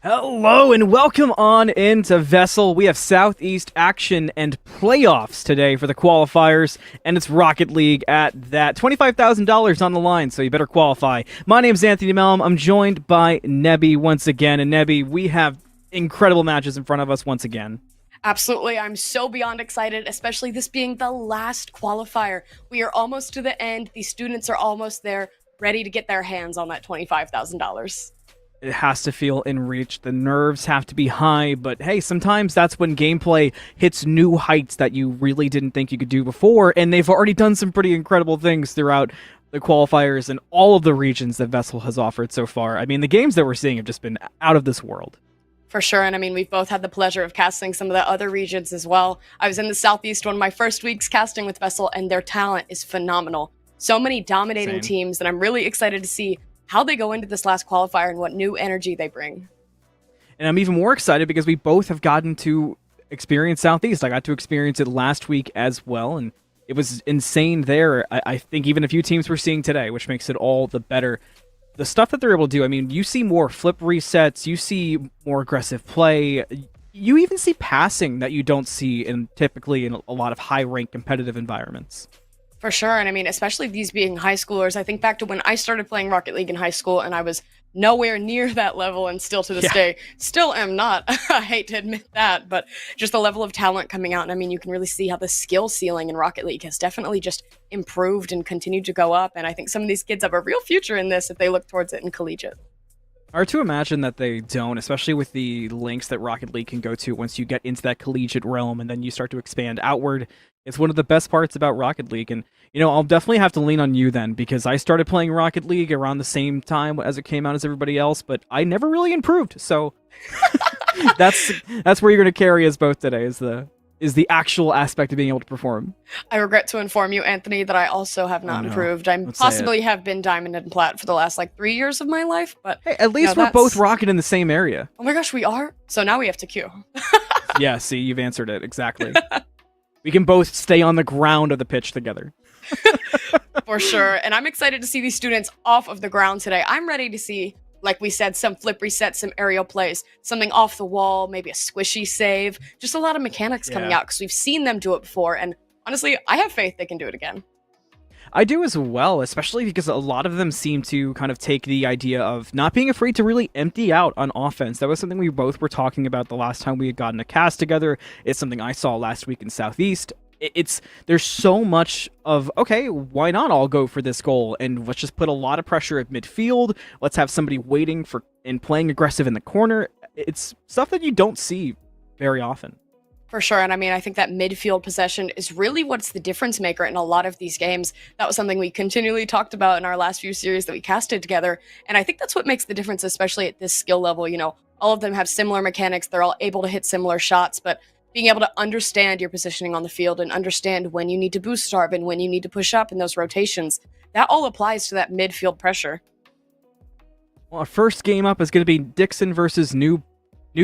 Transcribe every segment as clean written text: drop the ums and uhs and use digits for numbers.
Hello and welcome on into VESL. We have Southeast action and playoffs today for the qualifiers, and it's Rocket League at that. $25,000 on the line, so you better qualify. My name's Anthony Mellum. I'm joined by Nebby once again, and Nebby, we have incredible matches in front of us once again. Absolutely. I'm so beyond excited, especially this being the last qualifier. We are almost to the end. The students are almost there, ready to get their hands on that $25,000. It has to feel in reach. The nerves have to be high, but hey, sometimes that's when gameplay hits new heights that you really didn't think you could do before, and they've already done some pretty incredible things throughout the qualifiers and all of the regions that VESL has offered so far. I mean, the games that we're seeing have just been out of this world. For sure. And I mean, we've both had the pleasure of casting some of the other regions as well. I was in the Southeast one of my first weeks casting with VESL, and their talent is phenomenal. So many dominating teams, and I'm really excited to see how they go into this last qualifier and what new energy they bring. And I'm even more excited because we both have gotten to experience Southeast. I got to experience it last week as well, and it was insane there. I think even a few teams we're seeing today, which makes it all the better. The stuff that they're able to do, I mean, you see more flip resets, you see more aggressive play, you even see passing that you don't see typically in a lot of high-ranked competitive environments. For sure. And I mean, especially these being high schoolers, I think back to when I started playing Rocket League in high school and I was nowhere near that level, and still to this day, still am not. I hate to admit that, but just the level of talent coming out. And I mean, you can really see how the skill ceiling in Rocket League has definitely just improved and continued to go up. And I think some of these kids have a real future in this if they look towards it in collegiate. Hard to imagine that they don't, especially with the links that Rocket League can go to once you get into that collegiate realm and then you start to expand outward. It's one of the best parts about Rocket League. And, you know, I'll definitely have to lean on you then, because I started playing Rocket League around the same time as it came out as everybody else, but I never really improved. So that's where you're going to carry us both today, is the actual aspect of being able to perform. I regret to inform you, Anthony, that I also have not improved. I possibly have been Diamond and Plat for the last, 3 years of my life, but... Hey, at least we're both rocking in the same area. Oh my gosh, we are? So now we have to queue. Yeah, see, you've answered it, exactly. We can both stay on the ground of the pitch together. For sure, and I'm excited to see these students off of the ground today. I'm ready to see, like we said, some flip resets, some aerial plays, something off the wall, maybe a squishy save, just a lot of mechanics coming out because we've seen them do it before, and honestly, I have faith they can do it again. I do as well, especially because a lot of them seem to kind of take the idea of not being afraid to really empty out on offense. That was something we both were talking about the last time we had gotten a cast together. It's something I saw last week in Southeast. There's so much of, okay, why not all go for this goal, and let's just put a lot of pressure at midfield. Let's have somebody waiting for and playing aggressive in the corner. It's stuff that you don't see very often. For sure, and I mean, I think that midfield possession is really what's the difference maker in a lot of these games. That was something we continually talked about in our last few series that we casted together, and I think that's what makes the difference, especially at this skill level. You know, all of them have similar mechanics, they're all able to hit similar shots, but being able to understand your positioning on the field and understand when you need to boost starve and when you need to push up in those rotations, that all applies to that midfield pressure. Well, our first game up is going to be Dixon versus New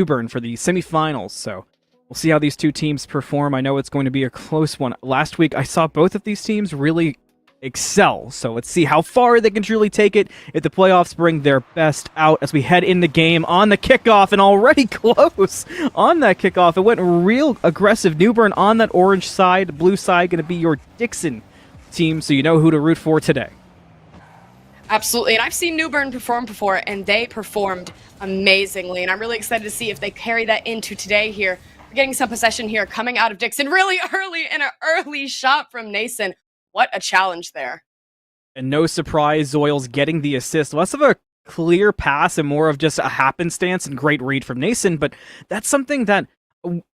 Bern for the semifinals, so we'll see how these two teams perform. I know it's going to be a close one. Last week, I saw both of these teams really excel, so let's see how far they can truly take it if the playoffs bring their best out as we head in the game on the kickoff, and already close on that kickoff. It went real aggressive. New Bern on that orange side, blue side going to be your Dixon team, so you know who to root for today. Absolutely, and I've seen New Bern perform before, and they performed amazingly, and I'm really excited to see if they carry that into today here. We're getting some possession here coming out of Dixon really early, and an early shot from Nason. What a challenge there. And no surprise, Zoyle's getting the assist. Less of a clear pass and more of just a happenstance and great read from Nason, but that's something that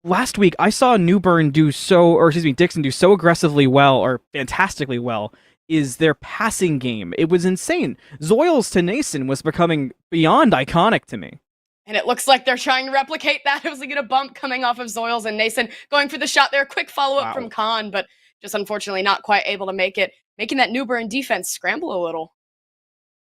last week I saw Dixon do so aggressively well, or fantastically well, is their passing game. It was insane. Zoyle's to Nason was becoming beyond iconic to me. And it looks like they're trying to replicate that. It was like a bump coming off of Zoyles, and Nason going for the shot there. Quick follow-up from Khan, but just unfortunately not quite able to make it, making that New Bern defense scramble a little.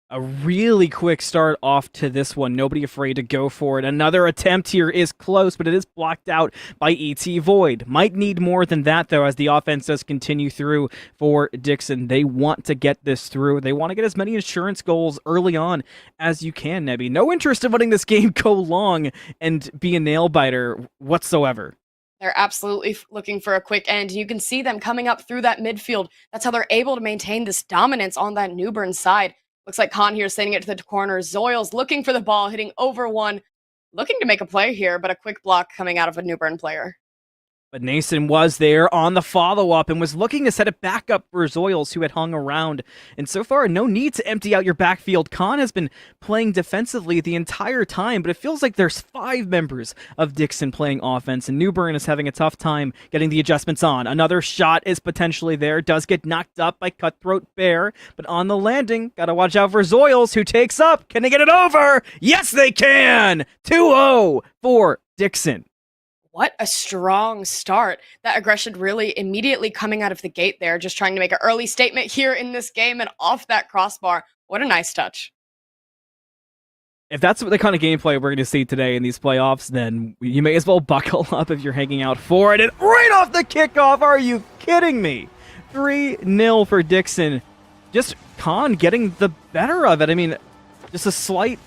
A really quick start off to this one. Nobody afraid to go for it. Another attempt here is close, but it is blocked out by ET Void. Might need more than that, though, as the offense does continue through for Dixon. They want to get this through. They want to get as many insurance goals early on as you can, Nebby. No interest in letting this game go long and be a nail-biter whatsoever. They're absolutely looking for a quick end. You can see them coming up through that midfield. That's how they're able to maintain this dominance on that New Bern side. Looks like Khan here sending it to the corner. Zoils looking for the ball, hitting over one. Looking to make a play here, but a quick block coming out of a New Bern player. But Nason was there on the follow-up and was looking to set it back up for Zoils, who had hung around. And so far, no need to empty out your backfield. Khan has been playing defensively the entire time, but it feels like there's 5 members of Dixon playing offense, and New Bern is having a tough time getting the adjustments on. Another shot is potentially there. Does get knocked up by Cutthroat Bear, but on the landing, gotta watch out for Zoils, who takes up. Can they get it over? Yes, they can! 2-0 for Dixon. What a strong start. That aggression really immediately coming out of the gate there, just trying to make an early statement here in this game and off that crossbar. What a nice touch. If that's the kind of gameplay we're going to see today in these playoffs, then you may as well buckle up if you're hanging out for it. And right off the kickoff, are you kidding me? 3-0 for Dixon. Just Khan getting the better of it. I mean, just a slight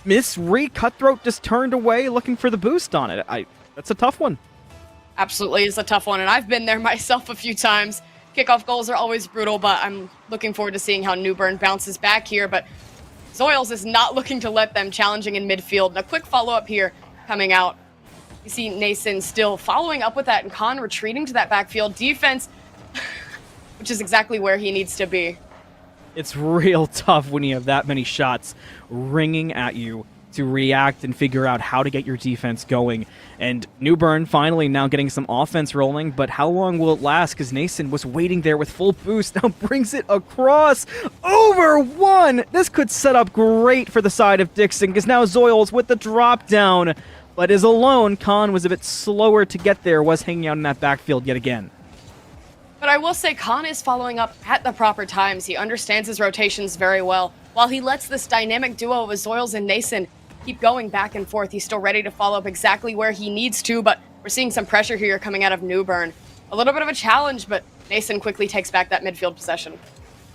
misread. Cutthroat just turned away looking for the boost on it. That's a tough one. Absolutely is a tough one, and I've been there myself a few times. Kickoff goals are always brutal, but I'm looking forward to seeing how New Bern bounces back here. But Zoils is not looking to let them, challenging in midfield. And a quick follow-up here coming out. You see Nason still following up with that, and Khan retreating to that backfield defense, which is exactly where he needs to be. It's real tough when you have that many shots ringing at you to react and figure out how to get your defense going. And New Bern finally now getting some offense rolling, but how long will it last? Because Nason was waiting there with full boost, now brings it across over one. This could set up great for the side of Dixon, because now Zoils with the drop down, but is alone. Khan was a bit slower to get there, was hanging out in that backfield yet again. But I will say Khan is following up at the proper times. He understands his rotations very well. While he lets this dynamic duo with Zoils and Nason keep going back and forth, he's still ready to follow up exactly where he needs to, but we're seeing some pressure here coming out of New Bern. A little bit of a challenge, but Nason quickly takes back that midfield possession.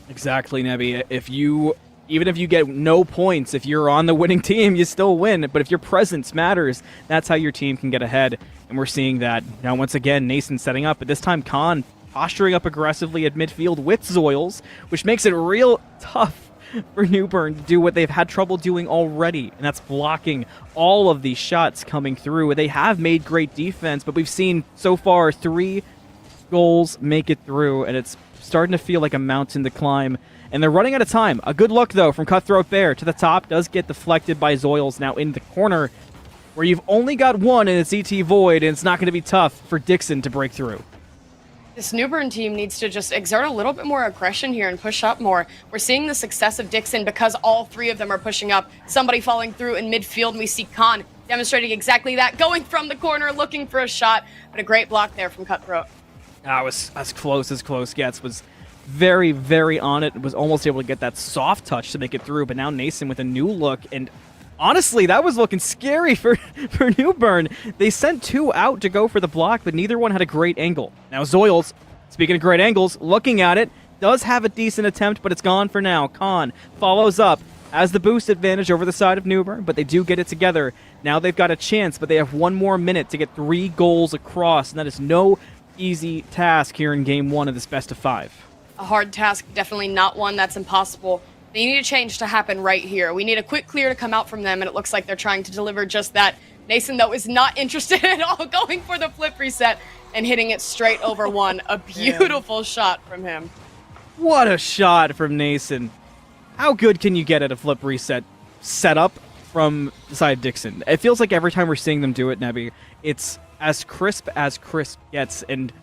Exactly, Nebby. Even if you get no points, if you're on the winning team, you still win. But if your presence matters, that's how your team can get ahead. And we're seeing that. Now, once again, Nason setting up, but this time Khan posturing up aggressively at midfield with Zoils, which makes it real tough for New Bern to do what they've had trouble doing already, and that's blocking all of these shots coming through. They have made great defense, but we've seen so far 3 goals make it through, and it's starting to feel like a mountain to climb. And they're running out of time. A good look, though, from Cutthroat Bear to the top. Does get deflected by Zoils now in the corner, where you've only got one, and it's ET Void, and it's not going to be tough for Dixon to break through. This New Bern team needs to just exert a little bit more aggression here and push up more. We're seeing the success of Dixon because all 3 of them are pushing up. Somebody falling through in midfield, and we see Khan demonstrating exactly that, going from the corner, looking for a shot, but a great block there from Cutthroat. That was as close gets. Was very, very on it. Was almost able to get that soft touch to make it through, but now Nason with a new look, and honestly, that was looking scary for New Bern. They sent 2 out to go for the block, but neither one had a great angle. Now Zoils, speaking of great angles, looking at it, does have a decent attempt, but it's gone for now. Khan follows up, has the boost advantage over the side of New Bern, but they do get it together. Now they've got a chance, but they have 1 more minute to get 3 goals across, and that is no easy task here in Game 1 of this best of 5. A hard task, definitely not one that's impossible. They need a change to happen right here. We need a quick clear to come out from them, and it looks like they're trying to deliver just that. Nason, though, is not interested at all, going for the flip reset and hitting it straight over one. A beautiful shot from him. What a shot from Nason. How good can you get at a flip reset setup from the side of Dixon? It feels like every time we're seeing them do it, Nebby, it's as crisp gets, and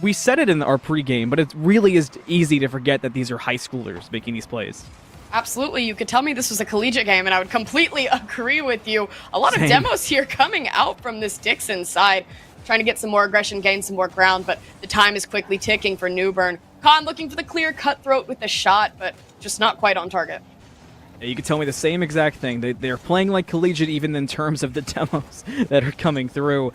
we said it in our pregame, but it really is easy to forget that these are high schoolers making these plays. Absolutely. You could tell me this was a collegiate game, and I would completely agree with you. A lot Same. of demos here coming out from this Dixon side, trying to get some more aggression, gain some more ground, but the time is quickly ticking for New Bern. Khan looking for the clear, Cutthroat with the shot, but just not quite on target. You could tell me the same exact thing. They're playing like collegiate even in terms of the demos that are coming through.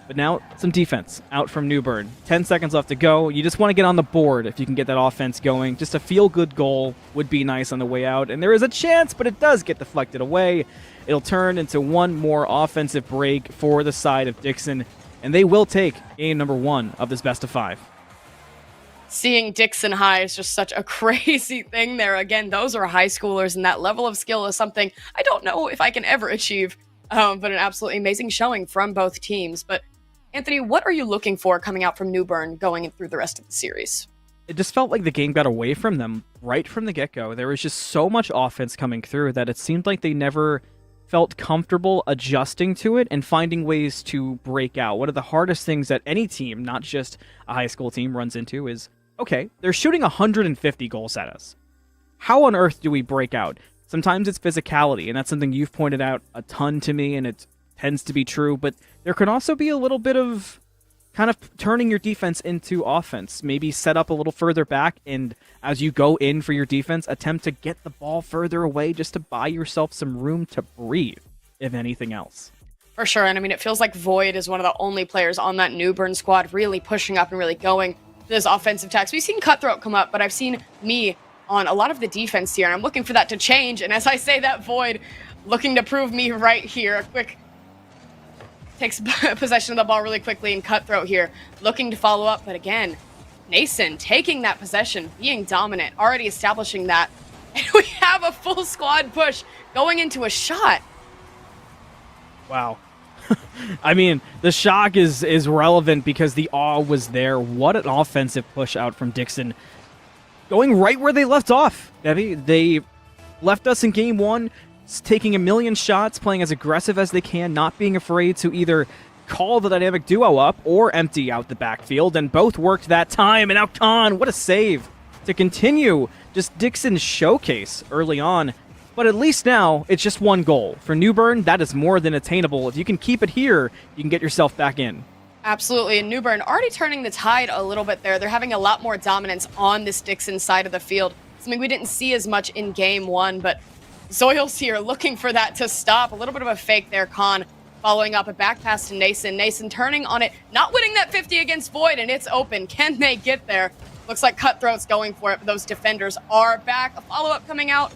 But now, some defense out from New Bern. 10 seconds left to go. You just want to get on the board if you can get that offense going. Just a feel-good goal would be nice on the way out. And there is a chance, but it does get deflected away. It'll turn into one more offensive break for the side of Dixon. And they will take game number 1 of this best of 5. Seeing Dixon High is just such a crazy thing there. Again, those are high schoolers, and that level of skill is something I don't know if I can ever achieve. But an absolutely amazing showing from both teams. But Anthony, what are you looking for coming out from New Bern going through the rest of the series? It just felt like the game got away from them right from the get-go. There was just so much offense coming through that it seemed like they never felt comfortable adjusting to it and finding ways to break out. One of the hardest things that any team, not just a high school team, runs into is, okay, they're shooting 150 goals at us. How on earth do we break out? Sometimes it's physicality, and that's something you've pointed out a ton to me, and it tends to be true, but there can also be a little bit of kind of turning your defense into offense. Maybe set up a little further back, and as you go in for your defense, attempt to get the ball further away just to buy yourself some room to breathe, if anything else. For sure, and I mean, it feels like Void is one of the only players on that New Bern squad really pushing up and really going for those offensive attacks. We've seen Cutthroat come up, but I've seen me on a lot of the defense here, and I'm looking for that to change, and as I say that, Void looking to prove me right here. A quick takes possession of the ball really quickly, and Cutthroat here looking to follow up, but again, Nason taking that possession, being dominant, already establishing that, and we have a full squad push going into a shot. Wow. I mean, the shock is relevant because the awe was there. What an offensive push out from Dixon. Going right where they left off, Debbie. They left us in game 1, taking a million shots, playing as aggressive as they can, not being afraid to either call the dynamic duo up or empty out the backfield, and both worked that time. And now Khan, what a save to continue just Dixon's showcase early on. But at least now, it's just one goal. For New Bern, that is more than attainable. If you can keep it here, you can get yourself back in. Absolutely, and New Bern already turning the tide a little bit there. They're having a lot more dominance on this Dixon side of the field. Something we didn't see as much in game 1, but Zoyle's here looking for that to stop. A little bit of a fake there, Khan following up a back pass to Nason. Nason turning on it, not winning that 50 against Void, and it's open. Can they get there? Looks like Cutthroat's going for it, but those defenders are back. A follow-up coming out,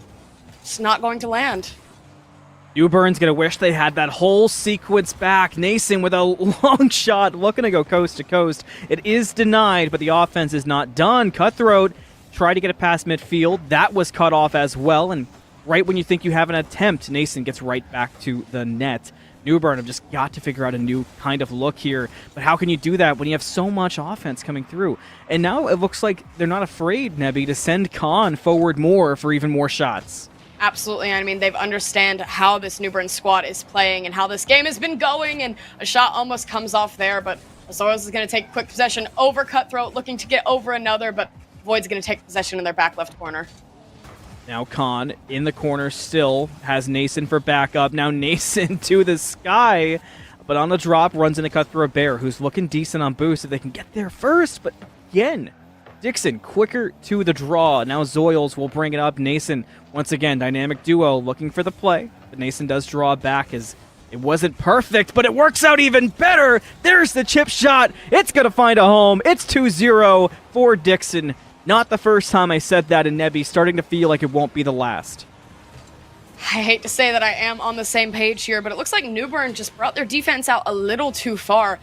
just not going to land. New Bern's going to wish they had that whole sequence back. Nason with a long shot, looking to go coast to coast. It is denied, but the offense is not done. Cutthroat tried to get it past midfield. That was cut off as well, and right when you think you have an attempt, Nason gets right back to the net. New Bern have just got to figure out a new kind of look here. But how can you do that when you have so much offense coming through? And now it looks like they're not afraid, Nebby, to send Khan forward more for even more shots. Absolutely. I mean, they've understand how this New Bern squad is playing and how this game has been going, and a shot almost comes off there, but Azoros is going to take quick possession over Cutthroat, looking to get over another, but Void's going to take possession in their back left corner. Now Khan in the corner still has Nason for backup. Now Nason to the sky, but on the drop runs into Cutthroat Bear, who's looking decent on boost if they can get there first. But again, Dixon quicker to the draw. Now Zoyles will bring it up. Nason, once again, dynamic duo looking for the play. But Nason does draw back as it wasn't perfect, but it works out even better. There's the chip shot. It's going to find a home. It's 2-0 for Dixon. Not the first time I said that, and Nebby starting to feel like it won't be the last. I hate to say that I am on the same page here, but it looks like New Bern just brought their defense out a little too far.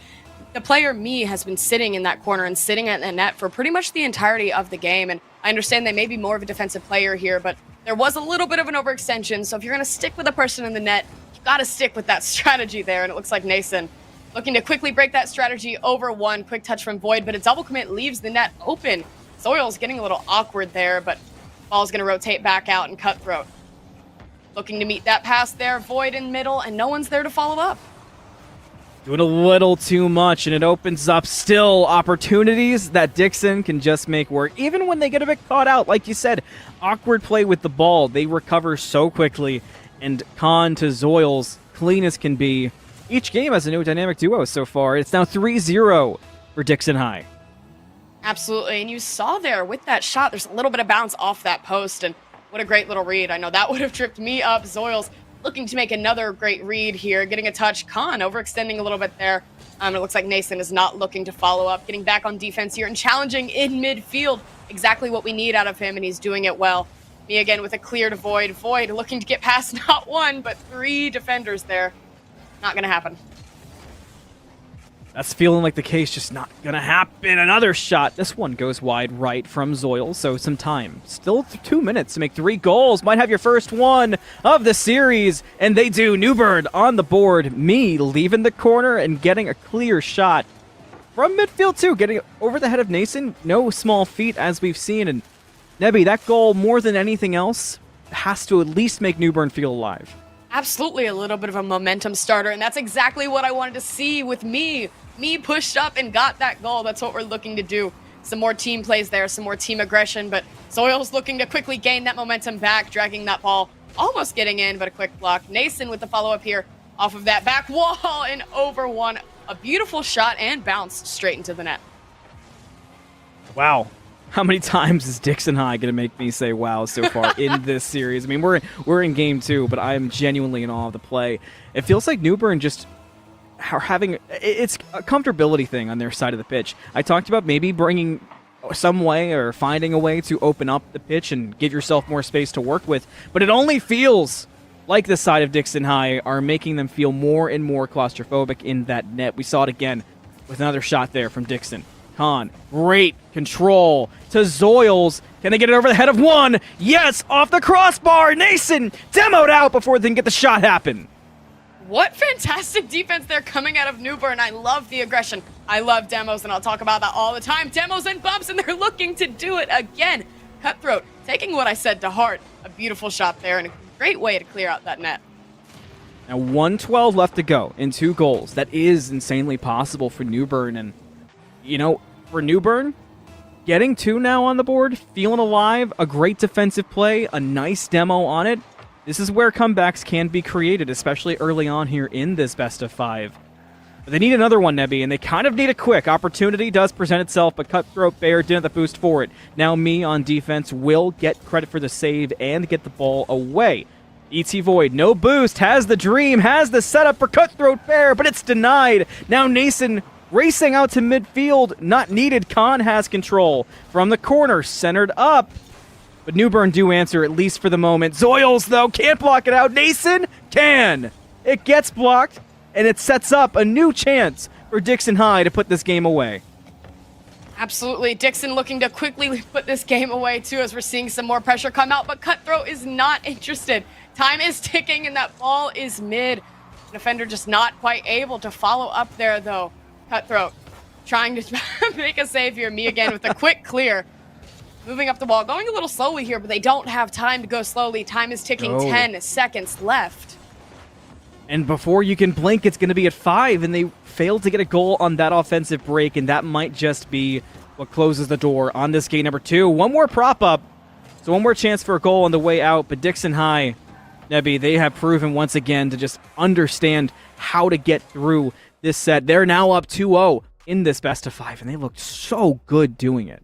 The player, me, has been sitting in that corner and sitting at the net for pretty much the entirety of the game, and I understand they may be more of a defensive player here, but there was a little bit of an overextension, so if you're going to stick with a person in the net, you got to stick with that strategy there, and it looks like Nason looking to quickly break that strategy over one. Quick touch from Void, but a double commit leaves the net open. Zoyle's getting a little awkward there, but ball's going to rotate back out, and Cutthroat looking to meet that pass there. Void in middle, and no one's there to follow up. Doing a little too much, and it opens up still opportunities that Dixon can just make work. Even when they get a bit caught out, like you said, awkward play with the ball. They recover so quickly, and Khan to Zoyles, clean as can be. Each game has a new dynamic duo so far. It's now 3-0 for Dixon High. Absolutely, and you saw there with that shot, there's a little bit of bounce off that post, and What a great little read. I know that would have tripped me up. Zoils looking to make another great read here, getting a touch. Khan overextending a little bit there. It looks like Nason is not looking to follow up, getting back on defense here and challenging in midfield. Exactly what we need out of him, and he's doing it well. Me again with a clear to Void. Void looking to get past not one, but 3 defenders there. Not going to happen. That's feeling like the case, just not gonna happen. Another shot. This one goes wide right from Zoil, so some time. Still 2 minutes to make 3 goals. Might have your first one of the series, and they do. New Bern on the board. Me leaving the corner and getting a clear shot from midfield too, getting over the head of Nason. No small feat, as we've seen. And Nebby, that goal, more than anything else, has to at least make New Bern feel alive. Absolutely a little bit of a momentum starter, and that's exactly what I wanted to see with me. Me pushed up and got that goal. That's what we're looking to do. Some more team plays there, some more team aggression, but Zoil's looking to quickly gain that momentum back, dragging that ball, almost getting in, but a quick block. Nason with the follow-up here off of that back wall and over one. A beautiful shot and bounced straight into the net. Wow. How many times is Dixon High going to make me say wow so far in this series? I mean, we're in game 2, but I am genuinely in awe of the play. It feels like New Bern just are having... It's a comfortability thing on their side of the pitch. I talked about maybe bringing some way or finding a way to open up the pitch and give yourself more space to work with, but it only feels like the side of Dixon High are making them feel more and more claustrophobic in that net. We saw it again with another shot there from Dixon. Khan, great control to Zoils. Can they get it over the head of one? Yes, off the crossbar. Nason demoed out before they can get the shot happen. What fantastic defense there coming out of New Bern. I love the aggression. I love demos, and I'll talk about that all the time. Demos and bumps, and they're looking to do it again. Cutthroat, taking what I said to heart. A beautiful shot there, and a great way to clear out that net. Now 1:12 left to go in 2 goals. That is insanely possible for New Bern, and you know, for New Bern, getting 2 now on the board, feeling alive, a great defensive play, a nice demo on it. This is where comebacks can be created, especially early on here in this best of 5. But they need another one, Nebby, and they kind of need a quick. Opportunity does present itself, but Cutthroat Bear didn't have the boost for it. Now me on defense will get credit for the save and get the ball away. ET Void, no boost, has the dream, has the setup for Cutthroat Bear, but it's denied. Now Nason racing out to midfield, not needed. Khan has control from the corner, centered up. But New Bern do answer, at least for the moment. Zoils, though, can't block it out. Nason can. It gets blocked, and it sets up a new chance for Dixon High to put this game away. Absolutely. Dixon looking to quickly put this game away, too, as we're seeing some more pressure come out. But Cutthroat is not interested. Time is ticking, and that ball is mid. Defender just not quite able to follow up there, though. Cutthroat trying to make a save here. Me again with a quick clear. Moving up the wall, going a little slowly here, but they don't have time to go slowly. Time is ticking, 10 seconds left. And before you can blink, it's going to be at 5, and they failed to get a goal on that offensive break, and that might just be what closes the door on this game number 2. One more prop up, so one more chance for a goal on the way out, but Dixon High, Nebby, they have proven once again to just understand how to get through this set. They're now up 2-0 in this best of 5, and they looked so good doing it.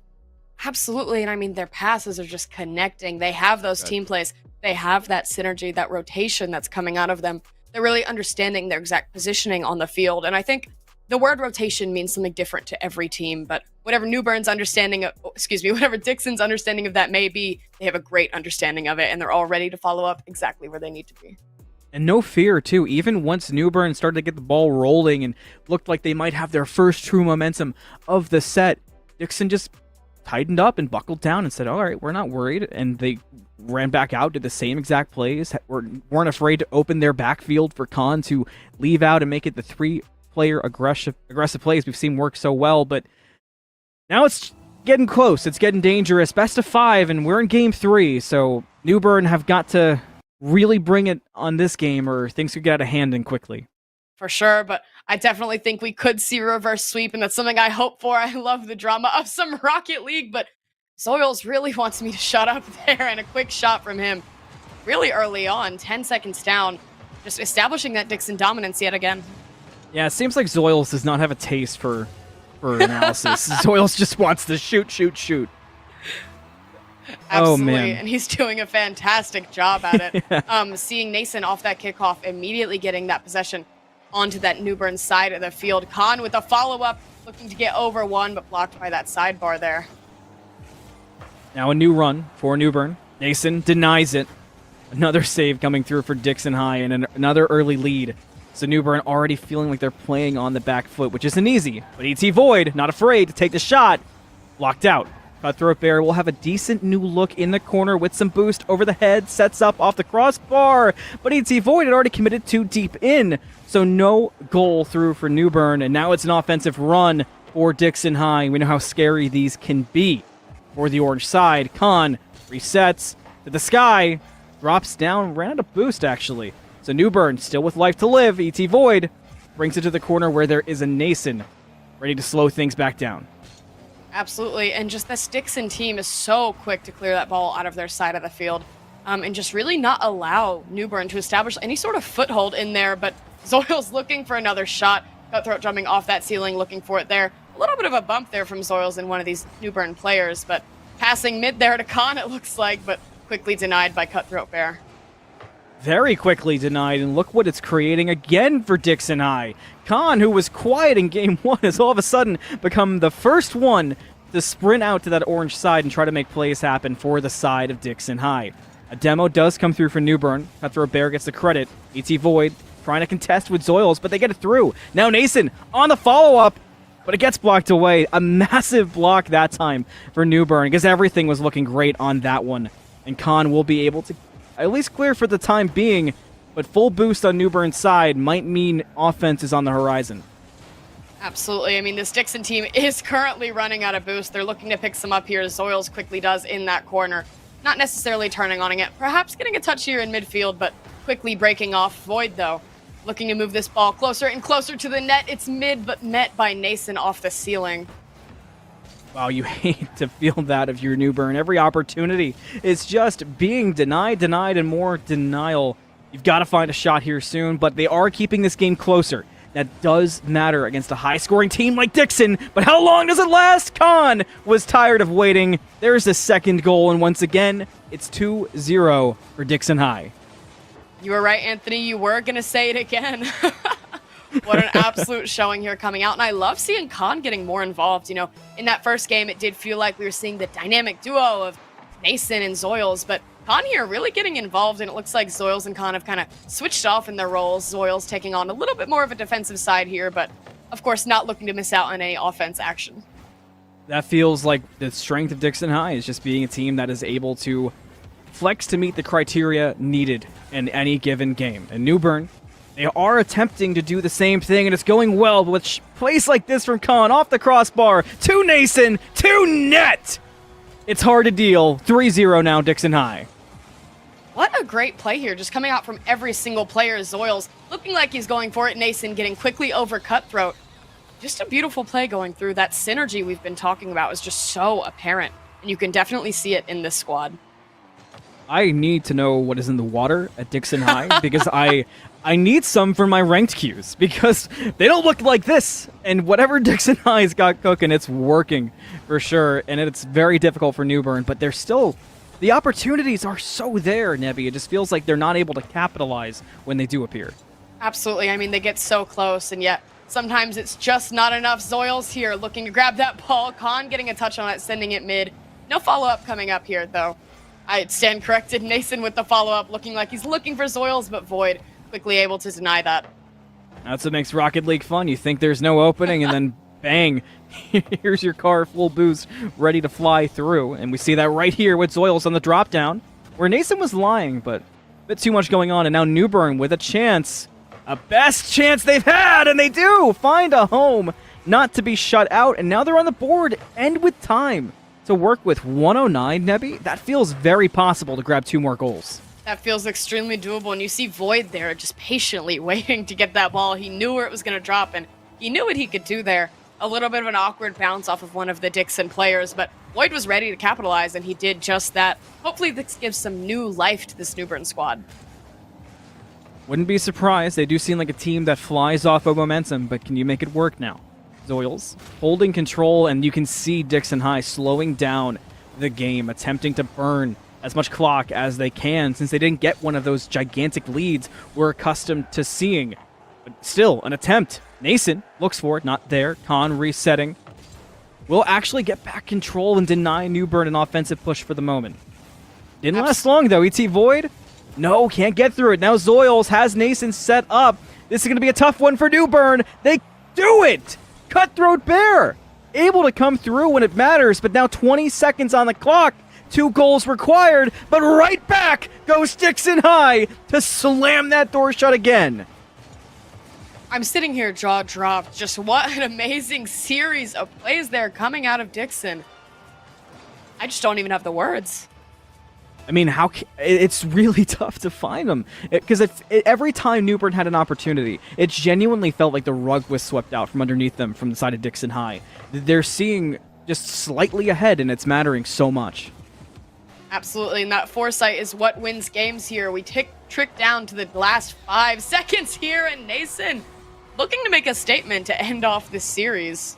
Absolutely, and I mean, their passes are just connecting. They have those team plays. They have that synergy, that rotation that's coming out of them. They're really understanding their exact positioning on the field, and I think the word rotation means something different to every team, but whatever New Bern's understanding of, whatever Dixon's understanding of that may be, they have a great understanding of it, and they're all ready to follow up exactly where they need to be. And no fear, too. Even once New Bern started to get the ball rolling and looked like they might have their first true momentum of the set, Dixon just tightened up and buckled down and said, all right, we're not worried. And they ran back out, did the same exact plays, weren't afraid to open their backfield for Khan to leave out and make it the 3-player aggressive plays we've seen work so well. But now it's getting close. It's getting dangerous. Best of 5, and we're in game 3. So New Bern have got to really bring it on this game, or things could get out of hand and quickly. For sure, but I definitely think we could see a reverse sweep, and that's something I hope for. I love the drama of some Rocket League, but Zoils really wants me to shut up there, and a quick shot from him really early on, 10 seconds down, just establishing that Dixon dominance yet again. Yeah, it seems like Zoils does not have a taste for analysis. Zoils just wants to shoot, shoot, shoot. Oh, Absolutely, man. and he's doing a fantastic job at it. Yeah. Seeing Nason off that kickoff, immediately getting that possession onto that New Bern side of the field. Khan with a follow-up, looking to get over one, but blocked by that sidebar there. Now a new run for New Bern. Nason denies it. Another save coming through for Dixon High and another early lead. So New Bern already feeling like they're playing on the back foot, which isn't easy. But ET Void, not afraid to take the shot. Blocked out. Cutthroat Bear will have a decent new look in the corner with some boost over the head. Sets up off the crossbar. But ET Void had already committed too deep in. So no goal through for New Bern. And now it's an offensive run for Dixon High. We know how scary these can be. For the orange side, Khan resets to the sky. Drops down, ran out of boost actually. So New Bern still with life to live. ET Void brings it to the corner where there is a Nason ready to slow things back down. Absolutely, and just this Dixon team is so quick to clear that ball out of their side of the field, and just really not allow New Bern to establish any sort of foothold in there. But Zoil's looking for another shot. Cutthroat jumping off that ceiling, looking for it there. A little bit of a bump there from Zoils in one of these New Bern players, but passing mid there to Khan, it looks like, but quickly denied by Cutthroat Bear. Very quickly denied, and look what it's creating again for Dixon High. Khan, who was quiet in game one, has all of a sudden become the first one to sprint out to that orange side and try to make plays happen for the side of Dixon High. A demo does come through for New Bern. Cutthroat Bear gets the credit. ET Void trying to contest with Zoils, but they get it through. Now Nason on the follow-up, but it gets blocked away. A massive block that time for New Bern because everything was looking great on that one. And Khan will be able to at least clear for the time being, but full boost on New Bern's side might mean offense is on the horizon. Absolutely. I mean, this Dixon team is currently running out of boost. They're looking to pick some up here, as Zoils quickly does in that corner. Not necessarily turning on it, perhaps getting a touch here in midfield, but quickly breaking off. Void, though, looking to move this ball closer and closer to the net. It's mid, but met by Nason off the ceiling. Wow, you hate to feel that of your New Bern. Every opportunity is just being denied, and more denial. You've got to find a shot here soon, but they are keeping this game closer. That does matter against a high-scoring team like Dixon, but how long does it last? Khan was tired of waiting. There's the second goal, and once again, it's 2-0 for Dixon High. You were right, Anthony. You were going to say it again. What an absolute showing here coming out. And I love seeing Khan getting more involved. You know, in that first game, it did feel like we were seeing the dynamic duo of Nason and Zoils, but Khan here really getting involved, and it looks like Zoils and Khan have kind of switched off in their roles. Zoils taking on a little bit more of a defensive side here, but of course not looking to miss out on any offense action. That feels like the strength of Dixon High is just being a team that is able to flex to meet the criteria needed in any given game. And New Bern, they are attempting to do the same thing, and it's going well, but with plays like this from Khan off the crossbar, to Nason, to net! It's hard to deal. 3-0 now, Dixon High. What a great play here, just coming out from every single player. Zoils looking like he's going for it. Nason getting quickly over Cutthroat. Just a beautiful play going through. That synergy we've been talking about is just so apparent, and you can definitely see it in this squad. I need to know what is in the water at Dixon High because I need some for my ranked queues because they don't look like this. And whatever Dixon High's got cooking, it's working for sure. And it's very difficult for New Bern, but they're still... The opportunities are so there, Nebby. It just feels like they're not able to capitalize when they do appear. Absolutely. I mean, they get so close, and yet sometimes it's just not enough. Zoils here looking to grab that ball. Khan getting a touch on it, sending it mid. No follow-up coming up here, though. I stand corrected. Nason with the follow-up, looking like he's looking for Zoils, but Void quickly able to deny that. That's what makes Rocket League fun. You think there's no opening, and then bang, here's your car full boost, ready to fly through. And we see that right here with Zoils on the drop down, where Nason was lying, but a bit too much going on. And now New Bern with a chance, a best chance they've had, and they do find a home, not to be shut out. And now they're on the board, and with time to work with 109, Nebby, that feels very possible to grab 2 more goals. That feels extremely doable, and you see Void there just patiently waiting to get that ball. He knew where it was going to drop, and he knew what he could do there. A little bit of an awkward bounce off of one of the Dixon players, but Void was ready to capitalize, and he did just that. Hopefully this gives some new life to this New Bern squad. Wouldn't be surprised. They do seem like a team that flies off of momentum, but can you make it work now? Zoils holding control, and you can see Dixon High slowing down the game, attempting to burn as much clock as they can since they didn't get one of those gigantic leads we're accustomed to seeing. But still, an attempt. Nason looks for it, not there. Khan resetting. Will actually get back control and deny New Bern an offensive push for the moment. Didn't last long, though. ET Void? No, can't get through it. Now Zoils has Nason set up. This is going to be a tough one for New Bern. They do it! Cutthroat Bear! Able to come through when it matters, but now 20 seconds on the clock. 2 goals required, but right back goes Dixon High to slam that door shut again. I'm sitting here jaw dropped. Just what an amazing series of plays there coming out of Dixon. I just don't even have the words. I mean, it's really tough to find them because every time New Bern had an opportunity, it genuinely felt like the rug was swept out from underneath them from the side of Dixon High. They're seeing just slightly ahead, and it's mattering so much. Absolutely, and that foresight is what wins games here. We trick down to the last 5 seconds here, and Nason looking to make a statement to end off this series.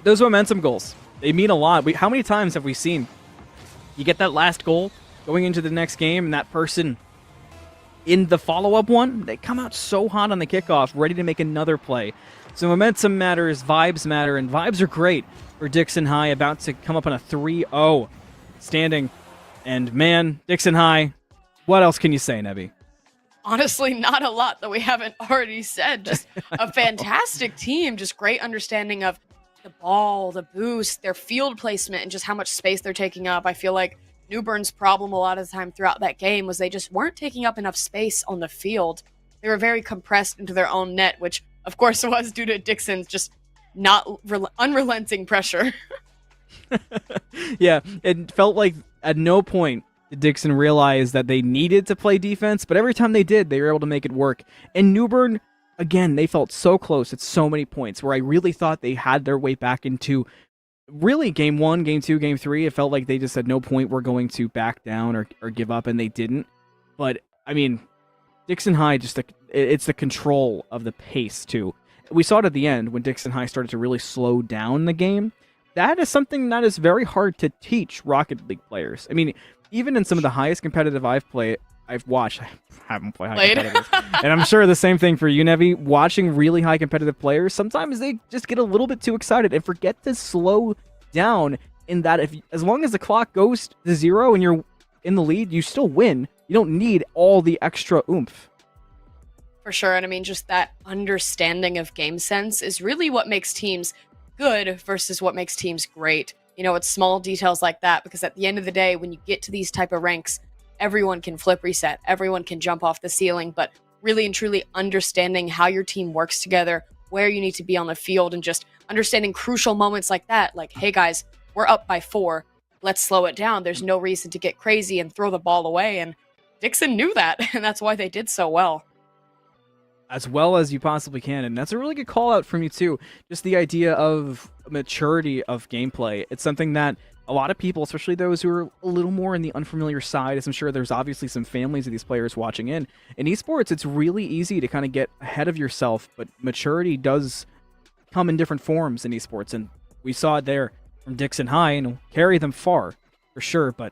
Those momentum goals, they mean a lot. How many times have we seen you get that last goal going into the next game, and that person in the follow-up one, they come out so hot on the kickoff, ready to make another play. So momentum matters, vibes matter, and vibes are great for Dixon High, about to come up on a 3-0 standing. And man, Dixon High, what else can you say, Nebby? Honestly, not a lot that we haven't already said. Just a fantastic team, just great understanding of the ball, the boost, their field placement, and just how much space they're taking up. I feel like New Bern's problem a lot of the time throughout that game was they just weren't taking up enough space on the field. They were very compressed into their own net, which of course was due to Dixon's just not unrelenting pressure. Yeah, it felt like at no point did Dixon realize that they needed to play defense, but every time they did, they were able to make it work. And New Bern, again, they felt so close at so many points where I really thought they had their way back into really game 1, game 2, game 3. It felt like they just at no point were going to back down or give up, and they didn't. But, I mean, Dixon High, it's the control of the pace, too. We saw it at the end when Dixon High started to really slow down the game. That is something that is very hard to teach Rocket League players. I mean, even in some of the highest competitive I've watched, I haven't played high competitive, and I'm sure the same thing for you, Nevi. Watching really high competitive players, sometimes they just get a little bit too excited and forget to slow down. In that, as long as the clock goes to 0 and you're in the lead, you still win. You don't need all the extra oomph. For sure, and I mean, just that understanding of game sense is really what makes teams good versus what makes teams great. You know, it's small details like that, because at the end of the day, when you get to these type of ranks, everyone can flip reset, everyone can jump off the ceiling, but really and truly understanding how your team works together, where you need to be on the field, and just understanding crucial moments like that, like, hey guys, we're up by 4, let's slow it down. There's no reason to get crazy and throw the ball away, and Dixon knew that, and that's why they did so well. As well as you possibly can, and that's a really good call out from you too. Just the idea of maturity of gameplay. It's something that a lot of people, especially those who are a little more in the unfamiliar side, as I'm sure there's obviously some families of these players watching in esports, it's really easy to kind of get ahead of yourself, but maturity does come in different forms in esports, and we saw it there from Dixon High, and it'll carry them far for sure. But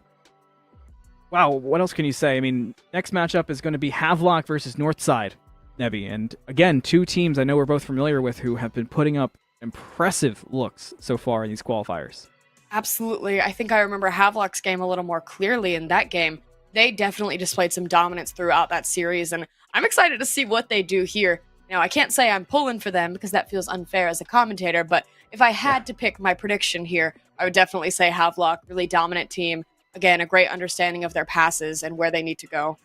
wow, what else can you say? I mean, next matchup is going to be Havelock versus Northside, Nebby, and again, 2 teams I know we're both familiar with who have been putting up impressive looks so far in these qualifiers. Absolutely. I think I remember Havelock's game a little more clearly in that game. They definitely displayed some dominance throughout that series, and I'm excited to see what they do here. Now, I can't say I'm pulling for them because that feels unfair as a commentator, but if I had to pick my prediction here, I would definitely say Havelock, really dominant team. Again, a great understanding of their passes and where they need to go.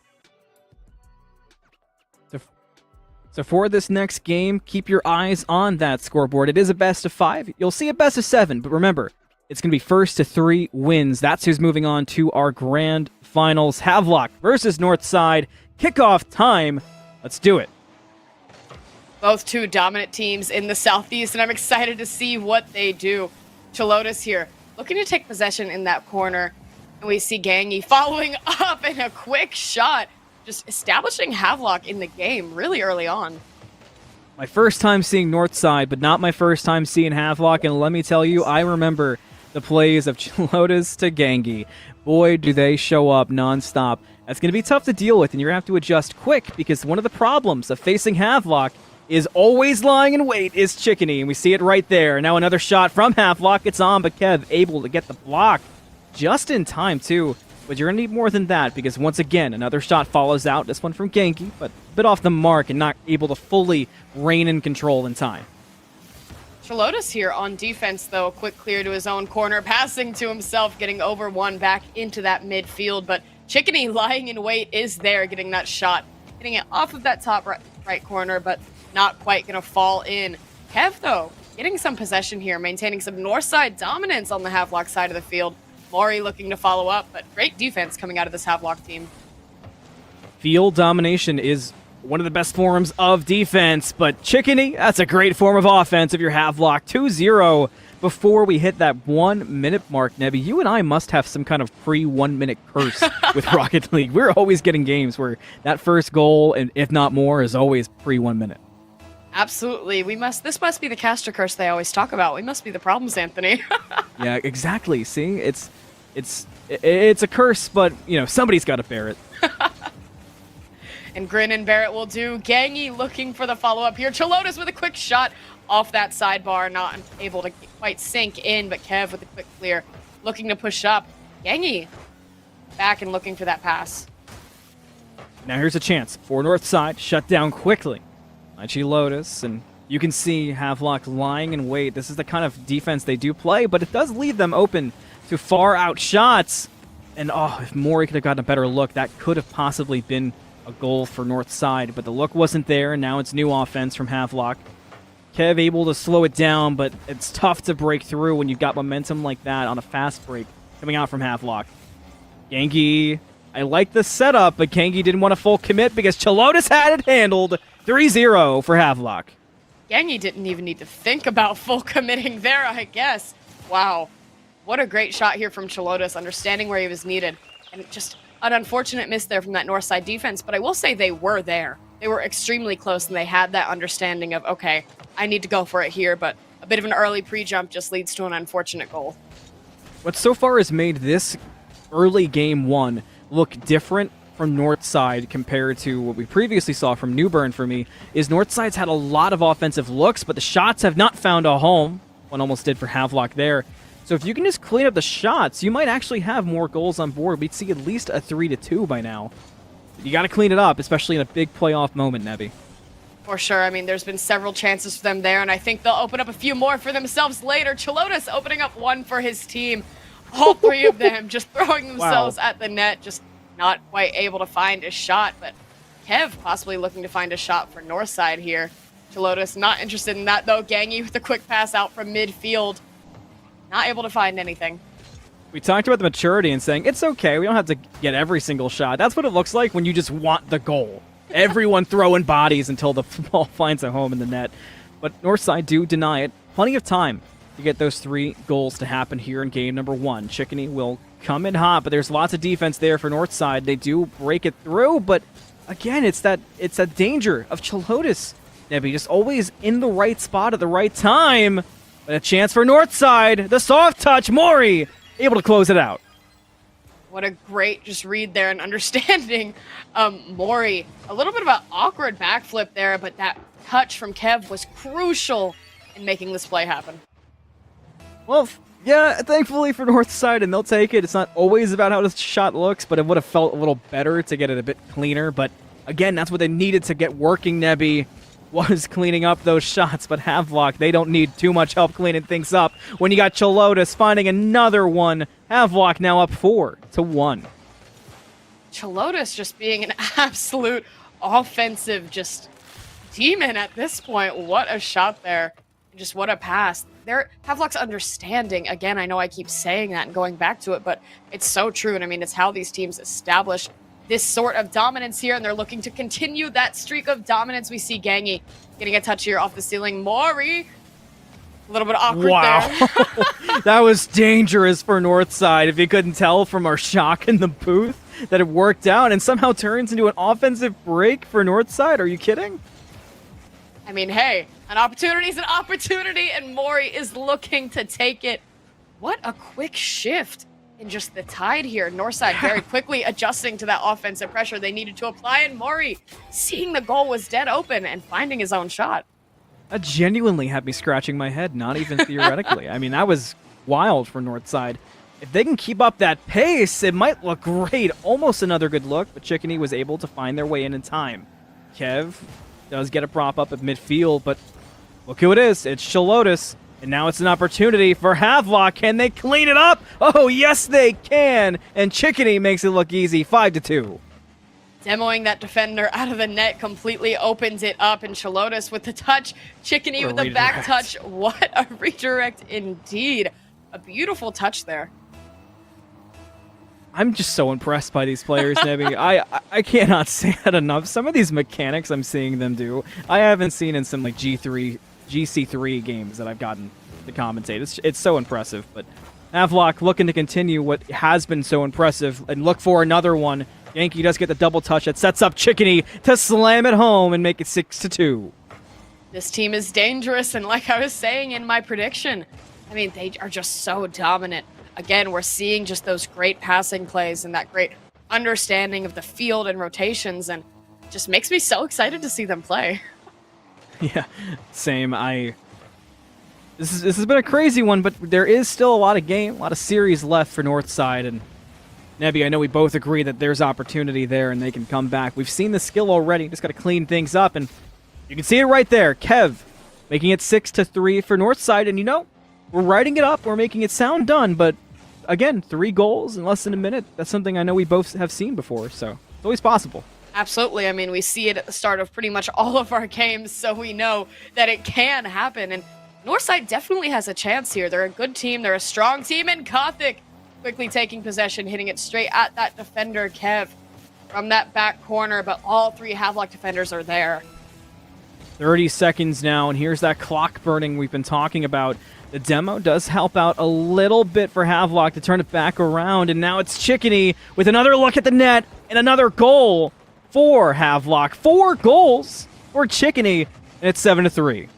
So for this next game, keep your eyes on that scoreboard. It is a best of 5. You'll see a best of 7, but remember, it's going to be first to 3 wins. That's who's moving on to our grand finals. Havelock versus Northside. Kickoff time. Let's do it. Both 2 dominant teams in the Southeast, and I'm excited to see what they do. Chalotis here, looking to take possession in that corner, and we see Gangi following up in a quick shot, just establishing Havelock in the game really early on. My first time seeing Northside, but not my first time seeing Havelock, and let me tell you, I remember the plays of Lotus to Gengi. Boy, do they show up nonstop. That's going to be tough to deal with, and you're going to have to adjust quick, because one of the problems of facing Havelock is always lying in wait is Chickeny, and we see it right there. Now another shot from Havelock. It's on, but Kev able to get the block just in time, too. But you're going to need more than that, because once again, another shot follows out. This one from Gengi, but a bit off the mark and not able to fully reign in control in time. Lotus here on defense, though. Quick clear to his own corner, passing to himself, getting over one back into that midfield. But Chickeny lying in wait is there, getting that shot, getting it off of that top right corner, but not quite going to fall in. Kev, though, getting some possession here, maintaining some Northside dominance on the Havelock side of the field. Maury looking to follow up, but great defense coming out of this Havelock team. Field domination is one of the best forms of defense, but Chickeny, that's a great form of offense if you're Havelock. 2-0 before we hit that 1 minute mark. Nebby, you and I must have some kind of pre-1 minute curse with Rocket League. We're always getting games where that first goal, and if not more, is always pre-1 minute. Absolutely. This must be the caster curse they always talk about. We must be the problems, Anthony. Yeah, exactly. See, it's a curse, but somebody's got to bear it. And Grin and Barrett will do. Gengi looking for the follow-up here. Chalotis with a quick shot off that sidebar, not able to quite sink in, but Kev with a quick clear, looking to push up. Gengi back and looking for that pass. Now here's a chance for Northside, shut down quickly by Lotus, and you can see Havelock lying in wait. This is the kind of defense they do play, but it does leave them open to far out shots. And if Maury could have gotten a better look, that could have possibly been a goal for Northside, but the look wasn't there, and now it's new offense from Havelock. Kev able to slow it down, but it's tough to break through when you've got momentum like that on a fast break coming out from Havelock. Gengi, I like the setup, but Gengi didn't want a full commit because Chalotis had it handled. 3-0 for Havelock. Gengi didn't even need to think about full committing there, I guess. Wow. What a great shot here from Chalotis, understanding where he was needed. And just an unfortunate miss there from that Northside defense, but I will say they were there. They were extremely close, and they had that understanding of, okay, I need to go for it here, but a bit of an early pre-jump just leads to an unfortunate goal. What so far has made this early game one look different from Northside compared to what we previously saw from New Bern for me is Northside's had a lot of offensive looks, but the shots have not found a home. One almost did for Havelock there. So if you can just clean up the shots, you might actually have more goals on board. We'd see at least a 3-2 by now. You got to clean it up, especially in a big playoff moment, Nebby. For sure. I mean, there's been several chances for them there, and I think they'll open up a few more for themselves later. Chalotis opening up one for his team. All three of them just throwing themselves at the net, just not quite able to find a shot. But Kev possibly looking to find a shot for Northside here. Chalotis not interested in that, though. Gengi with a quick pass out from midfield. Not able to find anything. We talked about the maturity and saying, it's okay, we don't have to get every single shot. That's what it looks like when you just want the goal. Everyone throwing bodies until the ball finds a home in the net. But Northside do deny it. Plenty of time to get those 3 goals to happen here in game number 1. Chickeny will come in hot, but there's lots of defense there for Northside. They do break it through, but again, it's that danger of Chalotis. Nebby just always in the right spot at the right time. But a chance for Northside. The soft touch, Maury able to close it out. What a great just read there and understanding. Maury, a little bit of an awkward backflip there, but that touch from Kev was crucial in making this play happen. Well, yeah, thankfully for Northside, and they'll take it. It's not always about how the shot looks, but it would have felt a little better to get it a bit cleaner. But again, that's what they needed to get working, Nebby, was cleaning up those shots. But Havelock, they don't need too much help cleaning things up when you got Chalotis finding another one. Havelock now up 4-1. Chalotis just being an absolute offensive just demon at this point. What a shot there. Just what a pass. Havelock's understanding, again, I know I keep saying that and going back to it, but it's so true. And I mean, it's how these teams establish this sort of dominance here, and they're looking to continue that streak of dominance. We see Gengi getting a touch here off the ceiling. Maury, a little bit awkward there. That was dangerous for Northside. If you couldn't tell from our shock in the booth that it worked out and somehow turns into an offensive break for Northside. Are you kidding? I mean, hey, an opportunity is an opportunity, and Maury is looking to take it. what a quick shift in just the tide here. Northside very quickly adjusting to that offensive pressure they needed to apply, and Maury seeing the goal was dead open and finding his own shot. That genuinely had me scratching my head, not even theoretically. I mean, that was wild for Northside. If they can keep up that pace, it might look great. Almost another good look, but Chickeny was able to find their way in time. Kev does get a prop up at midfield, but look who it is. It's Shalotis. And now it's an opportunity for Havelock. Can they clean it up? Oh, yes, they can. And Chickeny makes it look easy, 5-2. Demoing that defender out of the net completely opens it up, and Shalotis with the touch, Chickeny with the back touch. What a redirect indeed. A beautiful touch there. I'm just so impressed by these players, Nebby. I cannot say that enough. Some of these mechanics I'm seeing them do, I haven't seen in some like GC3 games that I've gotten to commentate. It's so impressive. But Havelock looking to continue what has been so impressive and look for another one. Yankee does get the double touch that sets up Chickeny to slam it home and make it 6-2. This team is dangerous, and like I was saying in my prediction, I mean, they are just so dominant. Again, we're seeing just those great passing plays and that great understanding of the field and rotations, and it just makes me so excited to see them play. Yeah, same. This has been a crazy one, but there is still a lot of series left for Northside, and Nebby, I know we both agree that there's opportunity there and they can come back. We've seen the skill already, just got to clean things up, and you can see it right there. Kev making it 6-3 for Northside, and you know, we're writing it up, we're making it sound done, but again, 3 goals in less than a minute. That's something I know we both have seen before, so it's always possible. Absolutely. I mean, we see it at the start of pretty much all of our games, so we know that it can happen. And Northside definitely has a chance here. They're a good team. They're a strong team. And Gothic quickly taking possession, hitting it straight at that defender, Kev, from that back corner. But all 3 Havelock defenders are there. 30 seconds now, and here's that clock burning we've been talking about. The demo does help out a little bit for Havelock to turn it back around, and now it's Chickeny with another look at the net and another goal for Havelock. 4 goals for Chickeny, and it's 7-3.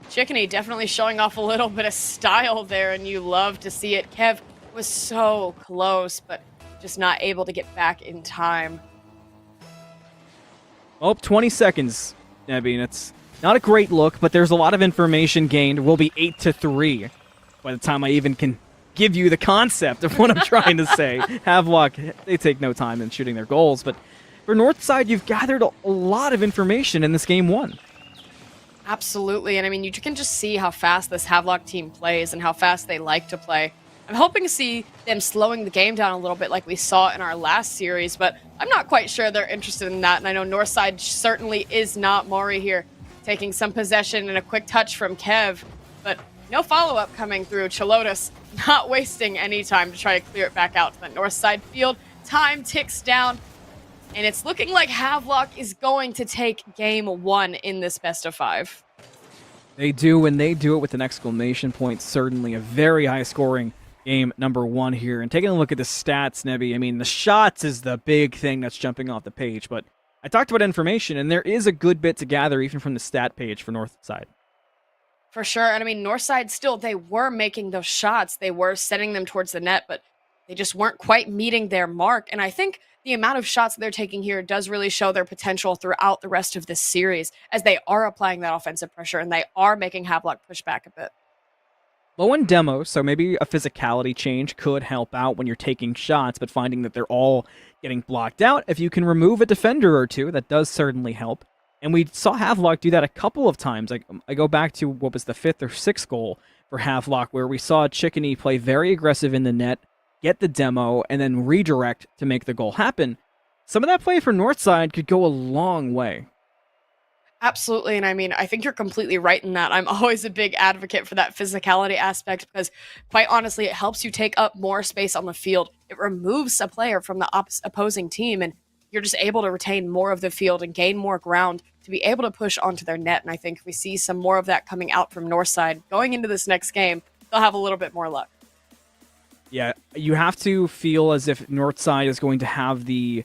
Chickeny definitely showing off a little bit of style there, and you love to see it. Kev was so close, but just not able to get back in time. Oh, 20 seconds, Nebby, and it's not a great look, but there's a lot of information gained. We'll be 8-3 by the time I even can give you the concept of what I'm trying to say. Havelock, they take no time in shooting their goals, but for Northside, you've gathered a lot of information in this game 1. Absolutely, and I mean, you can just see how fast this Havelock team plays and how fast they like to play. I'm hoping to see them slowing the game down a little bit like we saw in our last series, but I'm not quite sure they're interested in that, and I know Northside certainly is not. Maury here taking some possession and a quick touch from Kev, but no follow-up coming through. Shalotis not wasting any time to try to clear it back out to the Northside field. Time ticks down, and it's looking like Havelock is going to take game 1 in this best of 5. They do, and they do it with an exclamation point. Certainly a very high-scoring game number 1 here. And taking a look at the stats, Nebby, I mean, the shots is the big thing that's jumping off the page, but I talked about information, and there is a good bit to gather even from the stat page for Northside. For sure, and I mean, Northside still, they were making those shots. They were setting them towards the net, but they just weren't quite meeting their mark. And I think the amount of shots that they're taking here does really show their potential throughout the rest of this series, as they are applying that offensive pressure, and they are making Havelock push back a bit. Low in demo, so maybe a physicality change could help out when you're taking shots, but finding that they're all getting blocked out, if you can remove a defender or 2, that does certainly help. And we saw Havelock do that a couple of times. I go back to what was the 5th or 6th goal for Havelock, where we saw Chickeny play very aggressive in the net, get the demo, and then redirect to make the goal happen. Some of that play for Northside could go a long way. Absolutely, and I mean, I think you're completely right in that. I'm always a big advocate for that physicality aspect because, quite honestly, it helps you take up more space on the field. It removes a player from the opposing team, and you're just able to retain more of the field and gain more ground to be able to push onto their net. And I think if we see some more of that coming out from Northside going into this next game, they'll have a little bit more luck. Yeah, you have to feel as if Northside is going to have the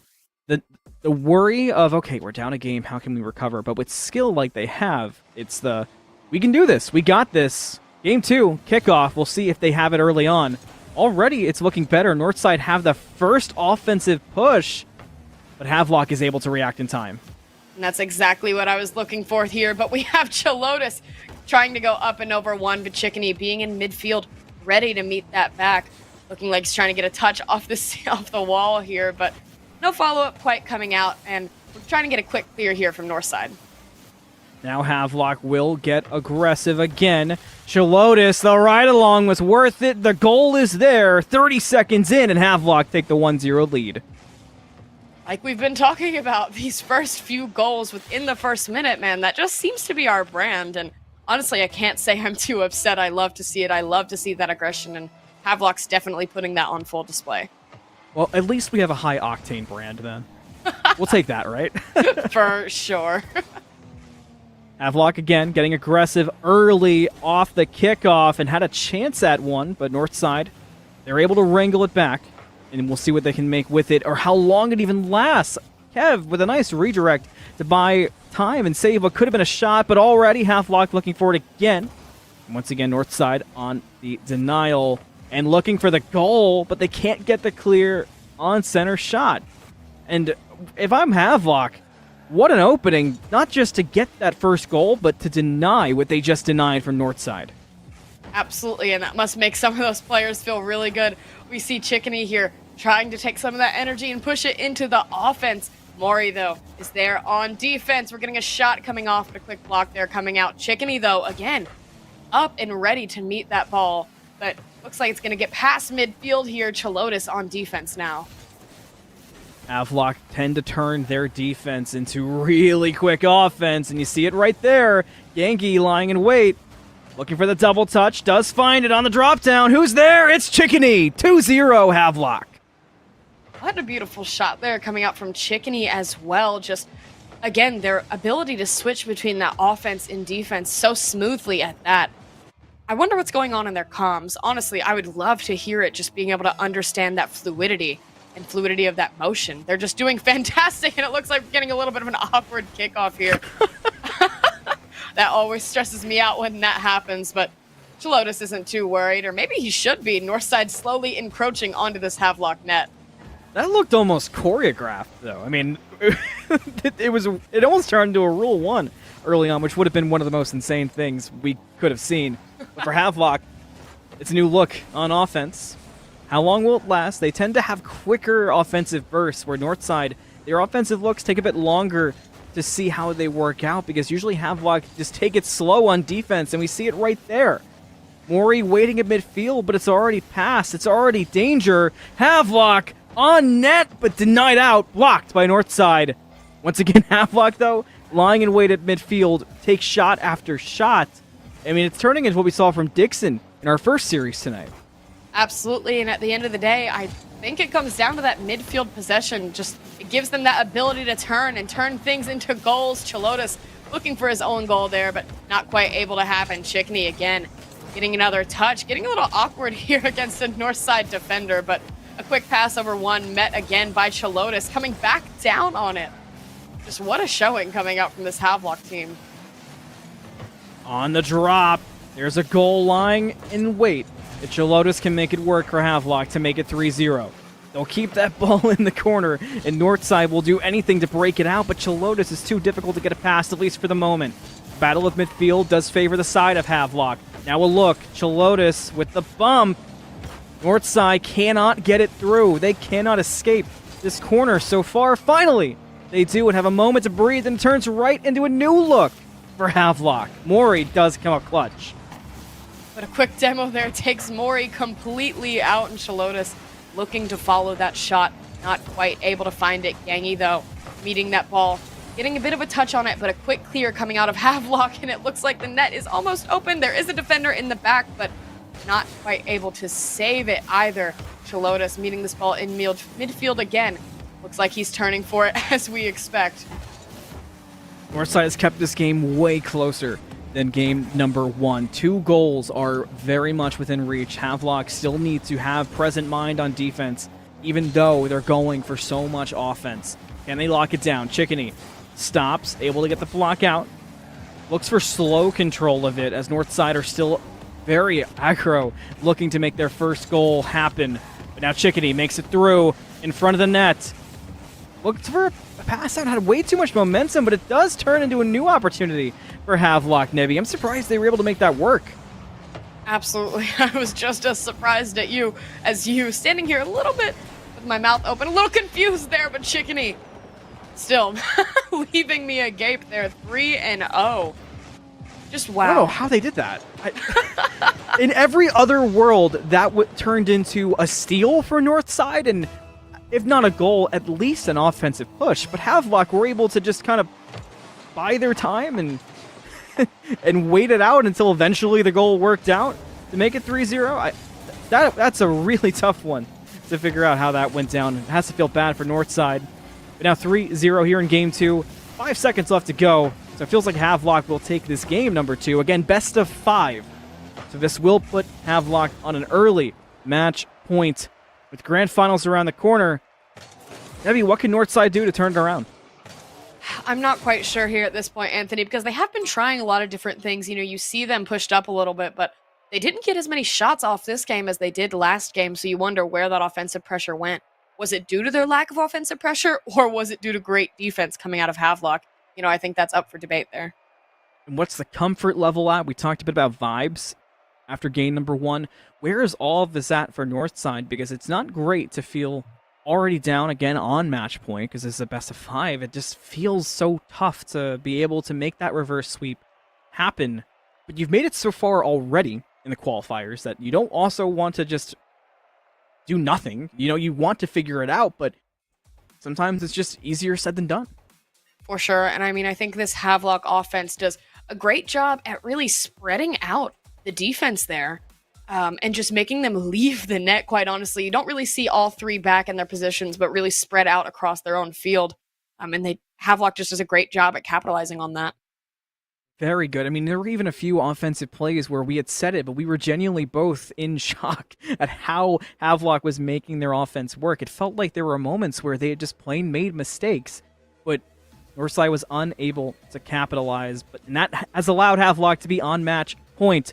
worry of, okay, we're down a game, how can we recover? But with skill like they have, it's we can do this, we got this, Game 2, kickoff. We'll see if they have it early on. Already, it's looking better. Northside have the first offensive push, but Havelock is able to react in time. And that's exactly what I was looking for here, but we have Chalotis trying to go up and over one, but Chickeny being in midfield, ready to meet that back. Looking like he's trying to get a touch off the wall here, but no follow-up quite coming out, and we're trying to get a quick clear here from Northside. Now Havelock will get aggressive again. Chalotis, the ride-along was worth it. The goal is there. 30 seconds in, and Havelock take the 1-0 lead. Like we've been talking about, these first few goals within the first minute, man, that just seems to be our brand. And honestly, I can't say I'm too upset. I love to see it. I love to see that aggression, and Havelock's definitely putting that on full display. Well, at least we have a high-octane brand, then. We'll take that, right? For sure. Havelock again getting aggressive early off the kickoff and had a chance at one, but Northside, they're able to wrangle it back, and we'll see what they can make with it or how long it even lasts. Kev with a nice redirect to buy time and save what could have been a shot, but already Havelock looking for it again. And once again, Northside on the denial and looking for the goal, but they can't get the clear on center shot. And if I'm Havelock, what an opening, not just to get that first goal, but to deny what they just denied from Northside. Absolutely, and that must make some of those players feel really good. We see Chickeny here trying to take some of that energy and push it into the offense. Mori, though, is there on defense. We're getting a shot coming off, but a quick block there coming out. Chickeny, though, again, up and ready to meet that ball, but looks like it's going to get past midfield here. Chalotis on defense now. Havelock tend to turn their defense into really quick offense, and you see it right there. Yankee lying in wait, looking for the double touch, does find it on the drop down. Who's there? It's Chickeny. 2-0 Havelock. What a beautiful shot there coming out from Chickeny as well. Just, again, their ability to switch between that offense and defense so smoothly at that. I wonder what's going on in their comms. Honestly, I would love to hear it, just being able to understand that fluidity and fluidity of that motion. They're just doing fantastic, and it looks like we're getting a little bit of an awkward kickoff here. That always stresses me out when that happens, but Chalotis isn't too worried, or maybe he should be. Northside slowly encroaching onto this Havelock net. That looked almost choreographed, though. I mean, it almost turned into a Rule 1 early on, which would have been one of the most insane things we could have seen. But for Havelock, it's a new look on offense. How long will it last? They tend to have quicker offensive bursts, where Northside, their offensive looks take a bit longer to see how they work out, because usually Havelock just take it slow on defense, and we see it right there. Mori waiting at midfield, but it's already passed. It's already danger. Havelock on net, but denied out, blocked by Northside. Once again, Havelock, though, lying in wait at midfield, takes shot after shot. I mean, it's turning into what we saw from Dixon in our first series tonight. Absolutely, and at the end of the day, I think it comes down to that midfield possession. Just, it gives them that ability to turn things into goals. Chalotis looking for his own goal there, but not quite able to happen. Chickeny again getting another touch, getting a little awkward here against a Northside defender, but a quick pass over one met again by Chalotis, coming back down on it. Just what a showing coming out from this Havelock team. On the drop, there's a goal lying in wait. If Chalotis can make it work for Havelock to make it 3-0. They'll keep that ball in the corner, and Northside will do anything to break it out, but Chalotis is too difficult to get it past, at least for the moment. Battle of midfield does favor the side of Havelock. Now a look, Chalotis with the bump. Northside cannot get it through. They cannot escape this corner so far. Finally, they do and have a moment to breathe, and turns right into a new look for Havelock. Mori does come up clutch. But a quick demo there takes Mori completely out, and Chalotis looking to follow that shot. Not quite able to find it. Gangy, though, meeting that ball. Getting a bit of a touch on it, but a quick clear coming out of Havelock, and it looks like the net is almost open. There is a defender in the back, but not quite able to save it either. Chalotis meeting this ball in midfield again. Looks like he's turning for it, as we expect. Northside has kept this game way closer than game number 1. 2 goals are very much within reach. Havelock still needs to have present mind on defense, even though they're going for so much offense. Can they lock it down? Chickeny stops, able to get the block out. Looks for slow control of it, as Northside are still very aggro, looking to make their first goal happen. But now Chickadee makes it through in front of the net. Looked for a pass out, had way too much momentum, but it does turn into a new opportunity for Havelock, Nebby. I'm surprised they were able to make that work. Absolutely. I was just as surprised at you as you, standing here a little bit with my mouth open, a little confused there, but Chickadee still leaving me agape there. 3-0. Just wow. I don't know how they did that. In every other world, that turned into a steal for Northside, and if not a goal, at least an offensive push. But Havelock were able to just kind of buy their time and and wait it out until eventually the goal worked out to make it 3-0. That's a really tough one to figure out how that went down. It has to feel bad for Northside. But now 3-0 here in Game 2. 5 seconds left to go. So it feels like Havelock will take this game, number 2. Again, best of 5. So this will put Havelock on an early match point. With grand finals around the corner, Debbie, what can Northside do to turn it around? I'm not quite sure here at this point, Anthony, because they have been trying a lot of different things. You know, you see them pushed up a little bit, but they didn't get as many shots off this game as they did last game, so you wonder where that offensive pressure went. Was it due to their lack of offensive pressure, or was it due to great defense coming out of Havelock? You know, I think that's up for debate there. And what's the comfort level at? We talked a bit about vibes after game number 1. Where is all of this at for Northside? Because it's not great to feel already down again on match point, because this is a best of 5. It just feels so tough to be able to make that reverse sweep happen. But you've made it so far already in the qualifiers that you don't also want to just do nothing. You know, you want to figure it out, but sometimes it's just easier said than done. For sure. And I mean, I think this Havelock offense does a great job at really spreading out the defense there. And just making them leave the net, quite honestly. You don't really see all 3 back in their positions, but really spread out across their own field. And Havelock just does a great job at capitalizing on that. Very good. I mean, there were even a few offensive plays where we had said it, but we were genuinely both in shock at how Havelock was making their offense work. It felt like there were moments where they had just plain made mistakes, but Northside was unable to capitalize. And that has allowed Havelock to be on match point.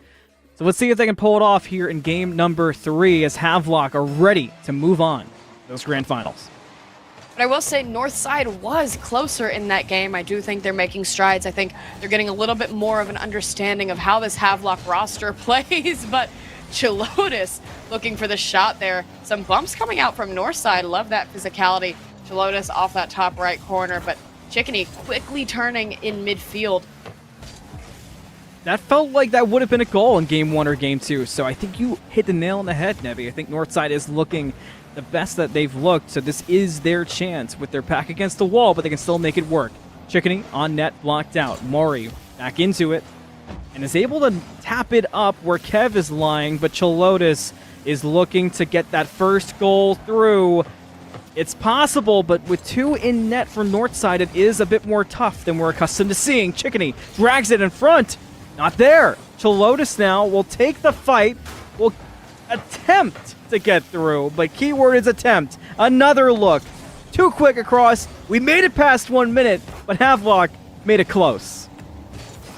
So let's see if they can pull it off here in game number 3 as Havelock are ready to move on to those grand finals. But I will say Northside was closer in that game. I do think they're making strides. I think they're getting a little bit more of an understanding of how this Havelock roster plays. But Chilotis looking for the shot there. Some bumps coming out from Northside. Love that physicality. Chilotis off that top right corner. But Chickadee quickly turning in midfield. That felt like that would have been a goal in Game 1 or Game 2, so I think you hit the nail on the head, Nebby. I think Northside is looking the best that they've looked, so this is their chance with their back against the wall, but they can still make it work. Chickadee on net, blocked out. Maury back into it, and is able to tap it up where Kev is lying, but Chilotis is looking to get that first goal through. It's possible, but with 2 in net for Northside, it is a bit more tough than we're accustomed to seeing. Chickadee drags it in front. Not there. Chilotis now will take the fight, will attempt to get through, but keyword is attempt. Another look. Too quick across. We made it past 1 minute, but Havelock made it close.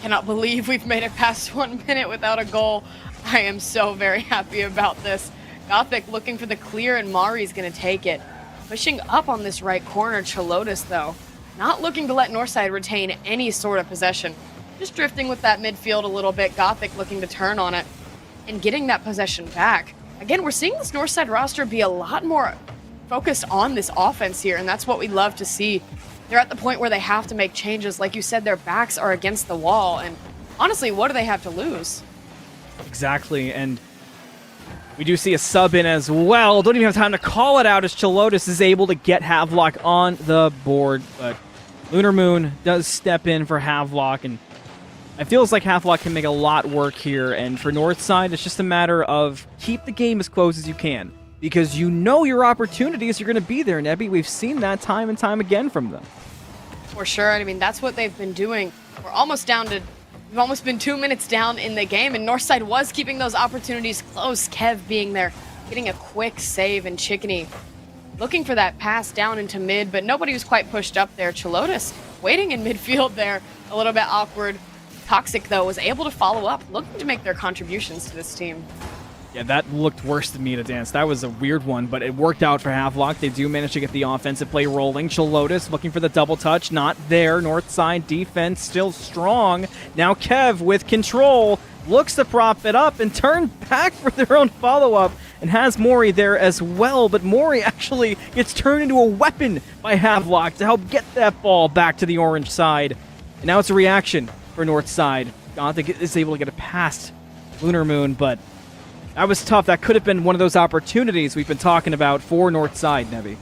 Cannot believe we've made it past 1 minute without a goal. I am so very happy about this. Gothic looking for the clear, and Mari's going to take it. Pushing up on this right corner, Chilotis, though, not looking to let Northside retain any sort of possession. Just drifting with that midfield a little bit. Gothic looking to turn on it and getting that possession back. Again, we're seeing this Northside roster be a lot more focused on this offense here, and that's what we love to see. They're at the point where they have to make changes. Like you said, their backs are against the wall, and honestly, what do they have to lose? Exactly, and we do see a sub in as well. Don't even have time to call it out as Chilotis is able to get Havelock on the board, but Lunar Moon does step in for Havelock, and it feels like Havelock can make a lot work here, and for Northside, it's just a matter of keep the game as close as you can, because you know your opportunities are going to be there, Nebby. We've seen that time and time again from them. For sure. I mean, that's what they've been doing. We've almost been 2 minutes down in the game, and Northside was keeping those opportunities close. Kev being there, getting a quick save, and Chickadee looking for that pass down into mid, but nobody was quite pushed up there. Chilotis waiting in midfield there, a little bit awkward. Toxic, though, was able to follow up, looking to make their contributions to this team. Yeah, that looked worse than me to dance. That was a weird one, but it worked out for Havelock. They do manage to get the offensive play rolling. Chalotis looking for the double touch. Not there. Northside defense still strong. Now Kev with control looks to prop it up and turn back for their own follow-up and has Mori there as well, but Mori actually gets turned into a weapon by Havelock to help get that ball back to the orange side. And now it's a reaction for Northside. Gothic is able to get it past Lunar Moon, but that was tough. That could have been one of those opportunities we've been talking about for Northside, Nevi.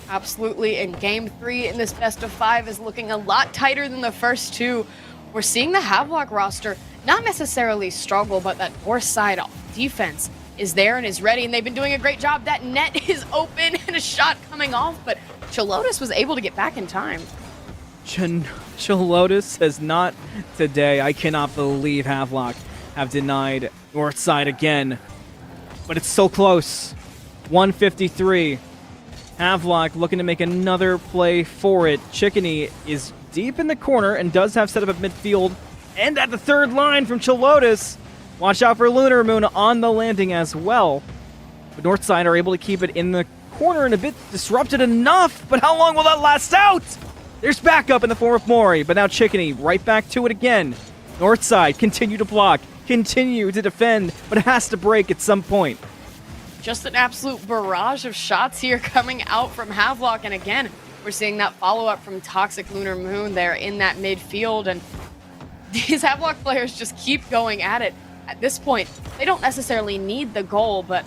Absolutely, and Game 3 in this best-of-5 is looking a lot tighter than the first two. We're seeing the Havelock roster not necessarily struggle, but that Northside defense is there and is ready, and they've been doing a great job. That net is open and a shot coming off, but Chalotis was able to get back in time. Chalotis has not today. I cannot believe Havelock have denied Northside again, but it's so close. 153. Havelock looking to make another play for it. Chickeny is deep in the corner and does have set up at midfield and at the third line from Chalotis. Watch out for Lunar Moon on the landing as well. But Northside are able to keep it in the corner and a bit disrupted enough, but how long will that last out? There's backup in the form of Mori, but now Chickeny right back to it again. Northside continue to block, continue to defend, but it has to break at some point. Just an absolute barrage of shots here coming out from Havelock, and again, we're seeing that follow-up from Toxic Lunar Moon there in that midfield, and these Havelock players just keep going at it. At this point, they don't necessarily need the goal, but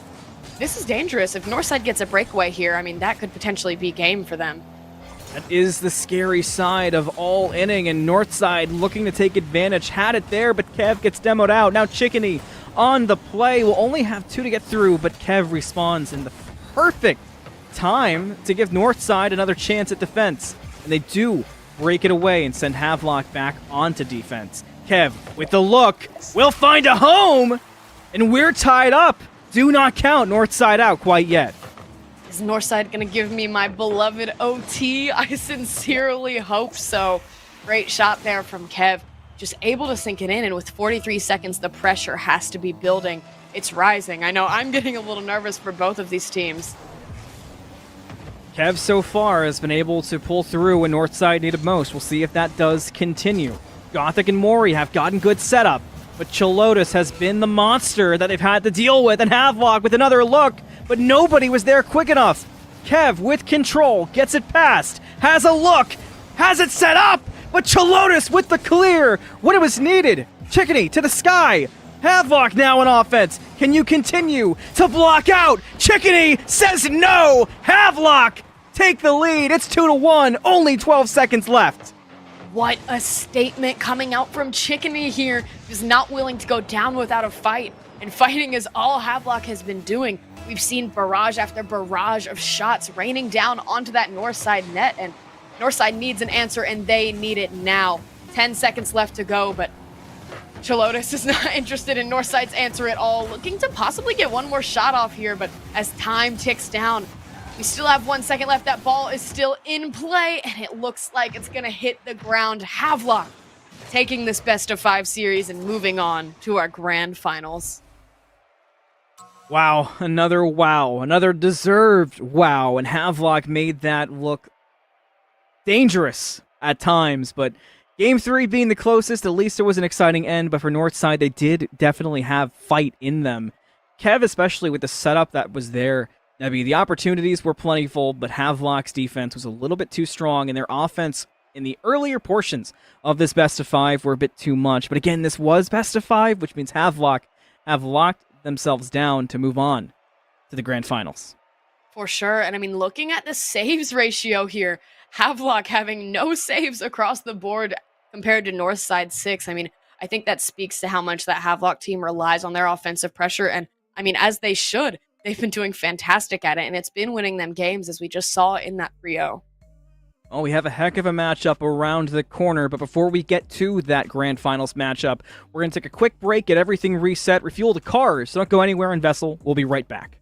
this is dangerous. If Northside gets a breakaway here, I mean, that could potentially be game for them. That is the scary side of all inning, and Northside looking to take advantage. Had it there, but Kev gets demoed out. Now Chickeny on the play will only have 2 to get through, but Kev responds in the perfect time to give Northside another chance at defense. And they do break it away and send Havelock back onto defense. Kev with the look will find a home, and we're tied up. Do not count Northside out quite yet. Is Northside going to give me my beloved OT? I sincerely hope so. Great shot there from Kev. Just able to sink it in, and with 43 seconds, the pressure has to be building. It's rising. I know I'm getting a little nervous for both of these teams. Kev so far has been able to pull through when Northside needed most. We'll see if that does continue. Gothic and Mori have gotten good setup, but Chalotis has been the monster that they've had to deal with, and Havelock with another look, but nobody was there quick enough. Kev with control, gets it past, has a look, has it set up, but Chalotis with the clear when it was needed. Chickeny to the sky. Havelock now in offense. Can you continue to block out? Chickeny says no. Havelock take the lead. It's 2-1. Only 12 seconds left. What a statement coming out from Chickeny here. He's not willing to go down without a fight. And fighting is all Havelock has been doing. We've seen barrage after barrage of shots raining down onto that Northside net. And Northside needs an answer, and they need it now. 10 seconds left to go, but Chalotis is not interested in Northside's answer at all. Looking to possibly get one more shot off here, but as time ticks down, we still have 1 second left. That ball is still in play, and it looks like it's going to hit the ground. Havelock taking this best-of-5 series and moving on to our grand finals. Wow, another deserved wow, and Havelock made that look dangerous at times, but Game 3 being the closest, at least it was an exciting end, but for Northside, they did definitely have fight in them. Kev, especially with the setup that was there, the opportunities were plentiful, but Havelock's defense was a little bit too strong, and their offense in the earlier portions of this best-of-5 were a bit too much. But again, this was best-of-5, which means Havelock have locked themselves down to move on to the grand finals. For sure, and I mean, looking at the saves ratio here, Havelock having no saves across the board compared to Northside 6. I mean, I think that speaks to how much that Havelock team relies on their offensive pressure, and I mean, as they should. They've been doing fantastic at it, and it's been winning them games, as we just saw in that 3-0. Oh, we have a heck of a matchup around the corner, but before we get to that grand finals matchup, we're going to take a quick break, get everything reset, refuel the cars, so don't go anywhere in VESL. We'll be right back.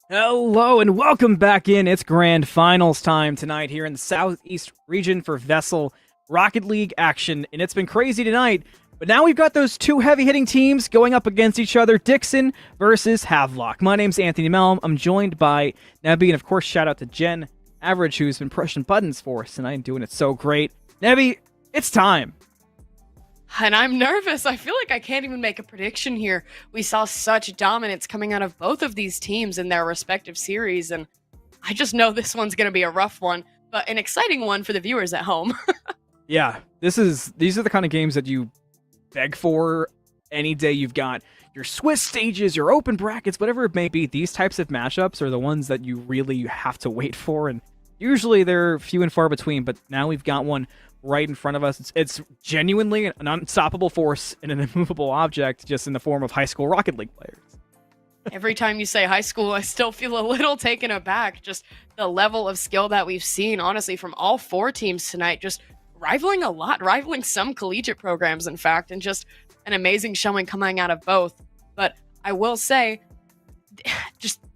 Hello and welcome back in. It's grand finals time tonight here in the Southeast region for VESL Rocket League action, and it's been crazy tonight. But now we've got those two heavy-hitting teams going up against each other, Dixon versus Havelock. My name's Anthony Melm. I'm joined by Nebby, and of course, shout out to Jen Average, who's been pushing buttons for us tonight and doing it so great. Nebby, it's time. And I'm nervous. I feel like I can't even make a prediction here. We saw such dominance coming out of both of these teams in their respective series, and I just know this one's going to be a rough one, but an exciting one for the viewers at home. Yeah, these are the kind of games that you beg for any day. You've got your Swiss stages, your open brackets, whatever it may be. These types of matchups are the ones that you really have to wait for, and usually they're few and far between, but now we've got one right in front of us. It's genuinely an unstoppable force and an immovable object, just in the form of high school Rocket League players. Every time you say high school, I still feel a little taken aback. Just the level of skill that we've seen, honestly, from all four teams tonight, just rivaling some collegiate programs, in fact, and just an amazing showing coming out of both. But I will say,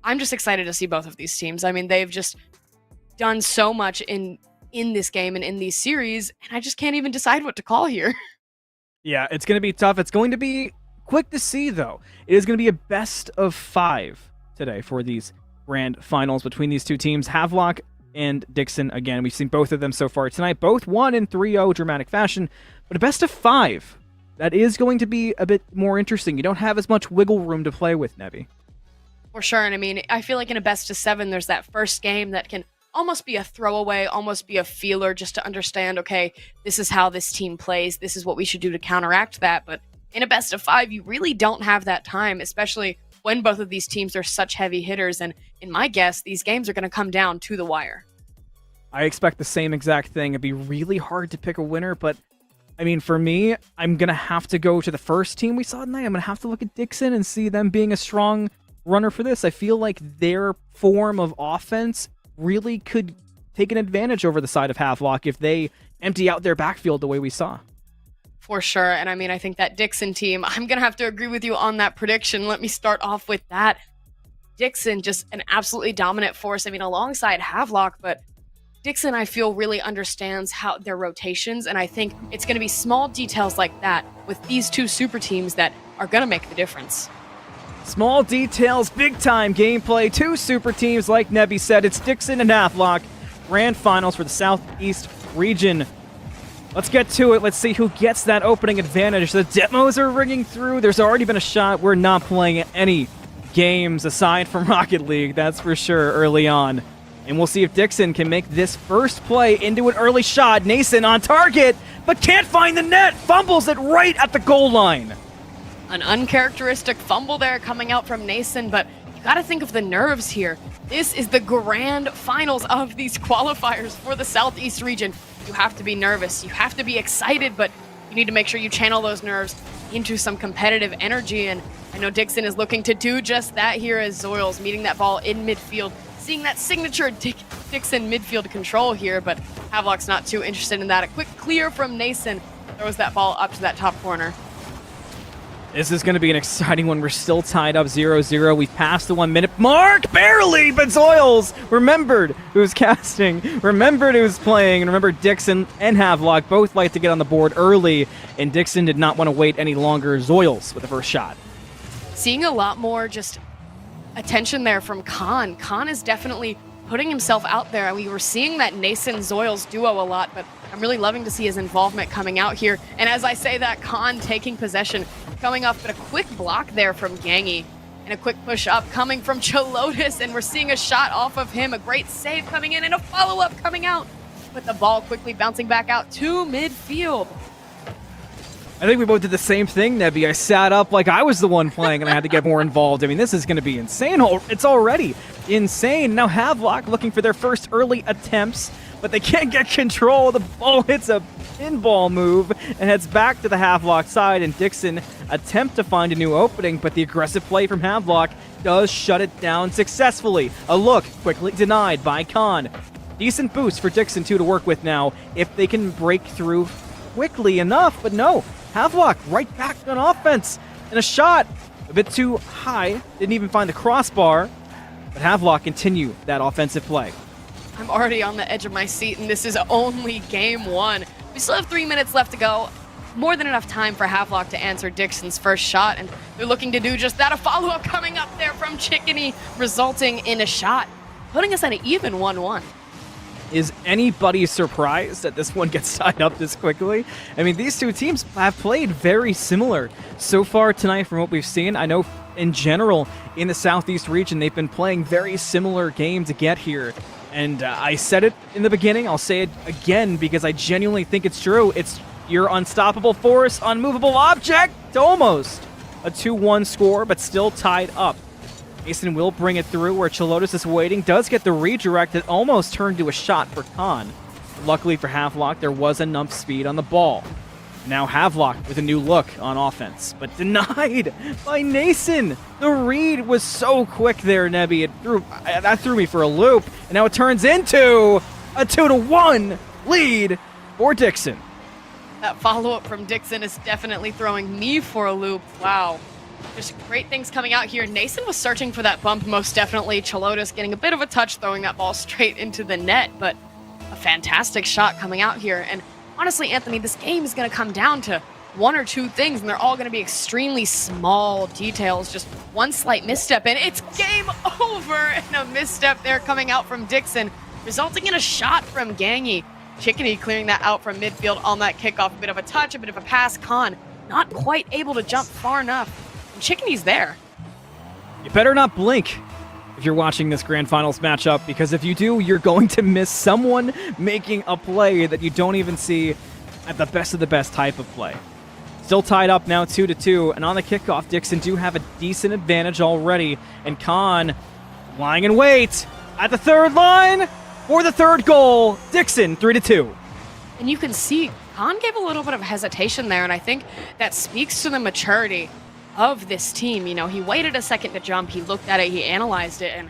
I'm just excited to see both of these teams. I mean, they've just done so much in this game and in these series, and I just can't even decide what to call here. Yeah, it's going to be tough. It's going to be quick to see, though. It is going to be a best of 5 today for these grand finals between these two teams, Havelock and Dixon. Again, we've seen both of them so far tonight. Both won in 3-0 dramatic fashion, but a best of 5, that is going to be a bit more interesting. You don't have as much wiggle room to play with, Nebby. For sure, and I mean, I feel like in a best of 7, there's that first game that can almost be a throwaway, almost be a feeler, just to understand, okay, this is how this team plays, this is what we should do to counteract that. But in a best of 5, you really don't have that time, especially when both of these teams are such heavy hitters, and in my guess, these games are going to come down to the wire. I expect the same exact thing. It'd be really hard to pick a winner, but I mean, for me, I'm going to have to go to the first team we saw tonight. I'm going to have to look at Dixon and see them being a strong runner for this. I feel like their form of offense really could take an advantage over the side of Havelock if they empty out their backfield the way we saw. For sure, and I mean, I think that Dixon team, I'm going to have to agree with you on that prediction. Let me start off with that. Dixon, just an absolutely dominant force. I mean, alongside Havelock, but Dixon, I feel, really understands how their rotations, and I think it's going to be small details like that with these two super teams that are going to make the difference. Small details, big-time gameplay. Two super teams, like Nebby said. It's Dixon and Havelock. Grand finals for the Southeast region. Let's get to it. Let's see who gets that opening advantage. The demos are ringing through. There's already been a shot. We're not playing any games aside from Rocket League, that's for sure, early on. And we'll see if Dixon can make this first play into an early shot. Nason on target, but can't find the net. Fumbles it right at the goal line. An uncharacteristic fumble there coming out from Nason, but you got to think of the nerves here. This is the grand finals of these qualifiers for the Southeast region. You have to be nervous, you have to be excited, but you need to make sure you channel those nerves into some competitive energy, and I know Dixon is looking to do just that here as Zoils meeting that ball in midfield, seeing that signature Dixon midfield control here, but Havelock's not too interested in that. A quick clear from Nason throws that ball up to that top corner. This is going to be an exciting one. We're still tied up 0-0. We've passed the 1 minute mark, barely, but Zoils remembered who's casting, remembered who's playing, and remembered Dixon and Havelock both like to get on the board early, and Dixon did not want to wait any longer. Zoils with the first shot. Seeing a lot more just attention there from Khan. Khan is definitely putting himself out there. We were seeing that Nason-Zoils duo a lot, but I'm really loving to see his involvement coming out here. And as I say that, Khan taking possession, coming up, but a quick block there from Gangi, and a quick push up coming from Chalotis, and we're seeing a shot off of him, a great save coming in, and a follow-up coming out, but the ball quickly bouncing back out to midfield. I think we both did the same thing, Nebby. I sat up like I was the one playing and I had to get more involved. I mean, this is going to be insane. It's already insane. Now Havelock looking for their first early attempts, but they can't get control. The ball hits a pinball move and heads back to the Havelock side, and Dixon attempt to find a new opening, but the aggressive play from Havelock does shut it down successfully. A look quickly denied by Khan. Decent boost for Dixon, too, to work with now if they can break through quickly enough, but no. Havelock right back on offense, and a shot a bit too high. Didn't even find the crossbar, but Havelock continue that offensive play. I'm already on the edge of my seat, and this is only game one. We still have 3 minutes left to go. More than enough time for Havelock to answer Dixon's first shot, and they're looking to do just that. A follow-up coming up there from Chickeny, resulting in a shot, putting us at an even 1-1. Is anybody surprised that this one gets tied up this quickly? I mean, these two teams have played very similar so far tonight from what we've seen. I know in general in the Southeast region, they've been playing very similar games to get here. And I said it in the beginning, I'll say it again because I genuinely think it's true. It's your unstoppable force, unmovable object, almost a 2-1 score, but still tied up. Mason will bring it through where Chilotis is waiting, does get the redirect that almost turned to a shot for Khan. Luckily for Havelock, there was enough speed on the ball. Now Havelock with a new look on offense, but denied by Nason. The read was so quick there, Nebby. That threw me for a loop, and now it turns into a 2-1 lead for Dixon. That follow-up from Dixon is definitely throwing me for a loop. Wow. Just great things coming out here. Nason was searching for that bump most definitely. Chilotis getting a bit of a touch, throwing that ball straight into the net, but a fantastic shot coming out here. And honestly, Anthony, this game is going to come down to one or two things, and they're all going to be extremely small details. Just one slight misstep, and it's game over. And a misstep there coming out from Dixon, resulting in a shot from Gangy. Chickeny clearing that out from midfield on that kickoff. A bit of a touch, a bit of a pass. Khan not quite able to jump far enough. Chickeny's there. You better not blink if you're watching this Grand Finals matchup, because if you do, you're going to miss someone making a play that you don't even see at the best of the best type of play. Still tied up now 2-2, and on the kickoff, Dixon do have a decent advantage already, and Khan lying in wait at the third line for the third goal. Dixon 3-2. And you can see Khan gave a little bit of hesitation there, and I think that speaks to the maturity of this team. You know, he waited a second to jump, he looked at it, he analyzed it, and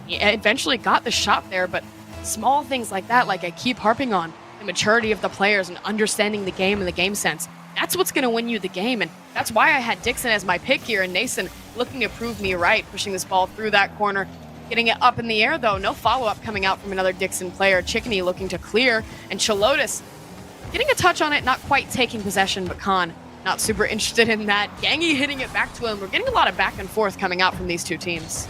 he eventually got the shot there. But small things like that, like I keep harping on, the maturity of the players and understanding the game and the game sense, that's what's going to win you the game. And that's why I had Dixon as my pick here, and Nason looking to prove me right, pushing this ball through that corner, getting it up in the air though. No follow-up coming out from another Dixon player. Chickeny looking to clear, and Chilotis getting a touch on it, not quite taking possession, but Khan not super interested in that. Gangy hitting it back to him. We're getting a lot of back and forth coming out from these two teams.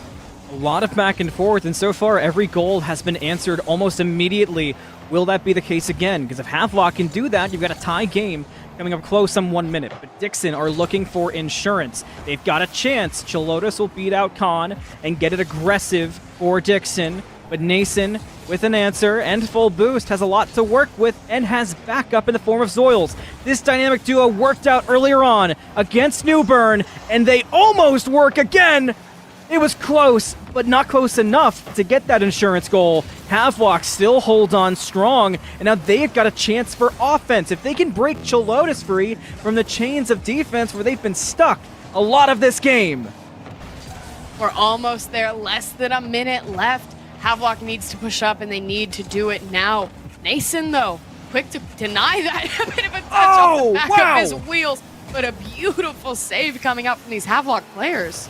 A lot of back and forth, and so far every goal has been answered almost immediately. Will that be the case again? Because if Havelock can do that, you've got a tie game coming up close on 1 minute. But Dixon are looking for insurance. They've got a chance. Chilotis will beat out Khan and get it aggressive for Dixon. But Nason, with an answer and full boost, has a lot to work with and has backup in the form of Zoils. This dynamic duo worked out earlier on against New Bern, and they almost work again. It was close, but not close enough to get that insurance goal. Havelock still holds on strong, and now they've got a chance for offense. If they can break Chilotis free from the chains of defense where they've been stuck a lot of this game. We're almost there, less than a minute left. Havelock needs to push up, and they need to do it now. Nason, though, quick to deny that. A bit of a touch off the back of his wheels, but a beautiful save coming out from these Havelock players.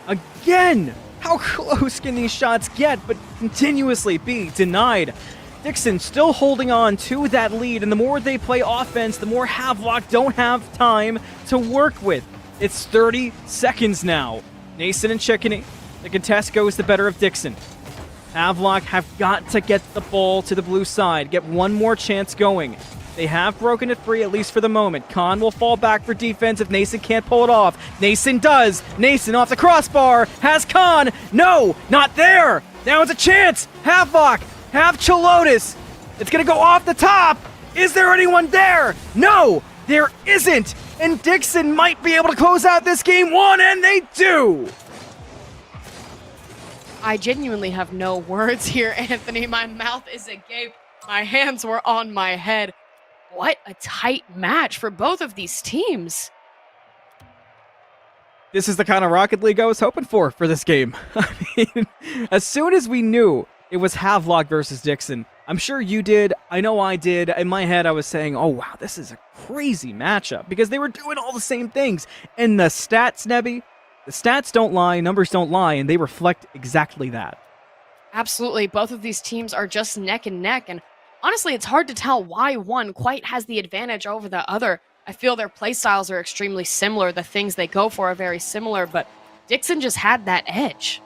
Again! How close can these shots get, but continuously be denied? Dixon still holding on to that lead, and the more they play offense, the more Havelock don't have time to work with. It's 30 seconds now. Nason and Chickeny. The contest goes the better of Dixon. Havelock have got to get the ball to the blue side, get one more chance going. They have broken it free, at least for the moment. Khan will fall back for defense if Nason can't pull it off. Nason does. Nason off the crossbar. Has Khan. No, not there. Now it's a chance. Havelock have Chilotis. It's going to go off the top. Is there anyone there? No. there isn't! And Dixon might be able to close out this game 1, and they do! I genuinely have no words here, Anthony. My mouth is agape. My hands were on my head. What a tight match for both of these teams. This is the kind of Rocket League I was hoping for this game. I mean, as soon as we knew it was Havelock versus Dixon, I'm sure you did, I know I did. In my head, I was saying, oh wow, this is a crazy matchup because they were doing all the same things. And the stats, Nebby, the stats don't lie, numbers don't lie, and they reflect exactly that. Absolutely. Both of these teams are just neck and neck. And honestly, it's hard to tell why one quite has the advantage over the other. I feel their playstyles are extremely similar. The things they go for are very similar, but Dixon just had that edge.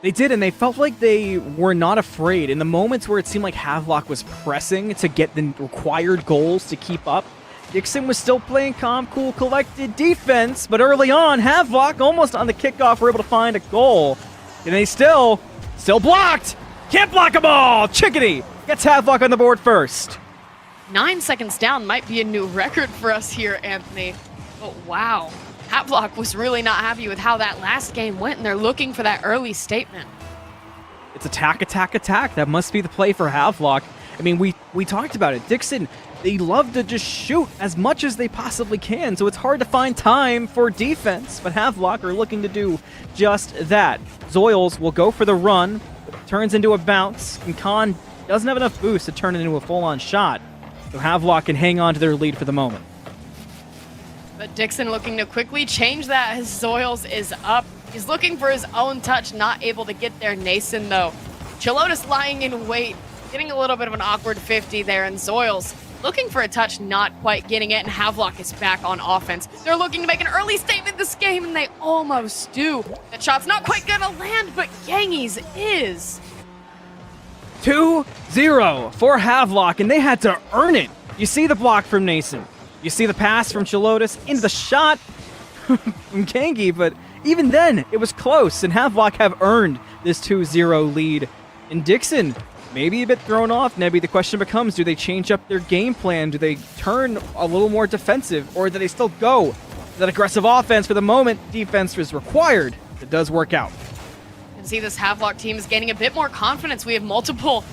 They did, and they felt like they were not afraid. In the moments where it seemed like Havelock was pressing to get the required goals to keep up, Dixon was still playing calm, cool, collected defense, but early on, Havelock, almost on the kickoff, were able to find a goal. And they still blocked! Can't block them all! Chickadee gets Havelock on the board first. 9 seconds down might be a new record for us here, Anthony. But wow, Havelock was really not happy with how that last game went, and they're looking for that early statement. It's attack, attack, attack. That must be the play for Havelock. I mean, we talked about it. Dixon, they love to just shoot as much as they possibly can, so it's hard to find time for defense, but Havelock are looking to do just that. Zoils will go for the run, turns into a bounce, and Khan doesn't have enough boost to turn it into a full-on shot. So Havelock can hang on to their lead for the moment. But Dixon looking to quickly change that as Zoils is up. He's looking for his own touch, not able to get there. Nason, though. Chilotis lying in wait, getting a little bit of an awkward 50 there, and Zoils looking for a touch, not quite getting it, and Havelock is back on offense. They're looking to make an early statement this game, and they almost do. That shot's not quite gonna land, but Gangies is. 2-0 for Havelock, and they had to earn it. You see the block from Nason. You see the pass from Chilotis into the shot from Gangi, but even then, it was close, and Havelock have earned this 2-0 lead. And Dixon, maybe a bit thrown off, Nebby. The question becomes, do they change up their game plan? Do they turn a little more defensive, or do they still go that aggressive offense? For the moment, defense is required. It does work out. You can see this Havelock team is gaining a bit more confidence. We have multiple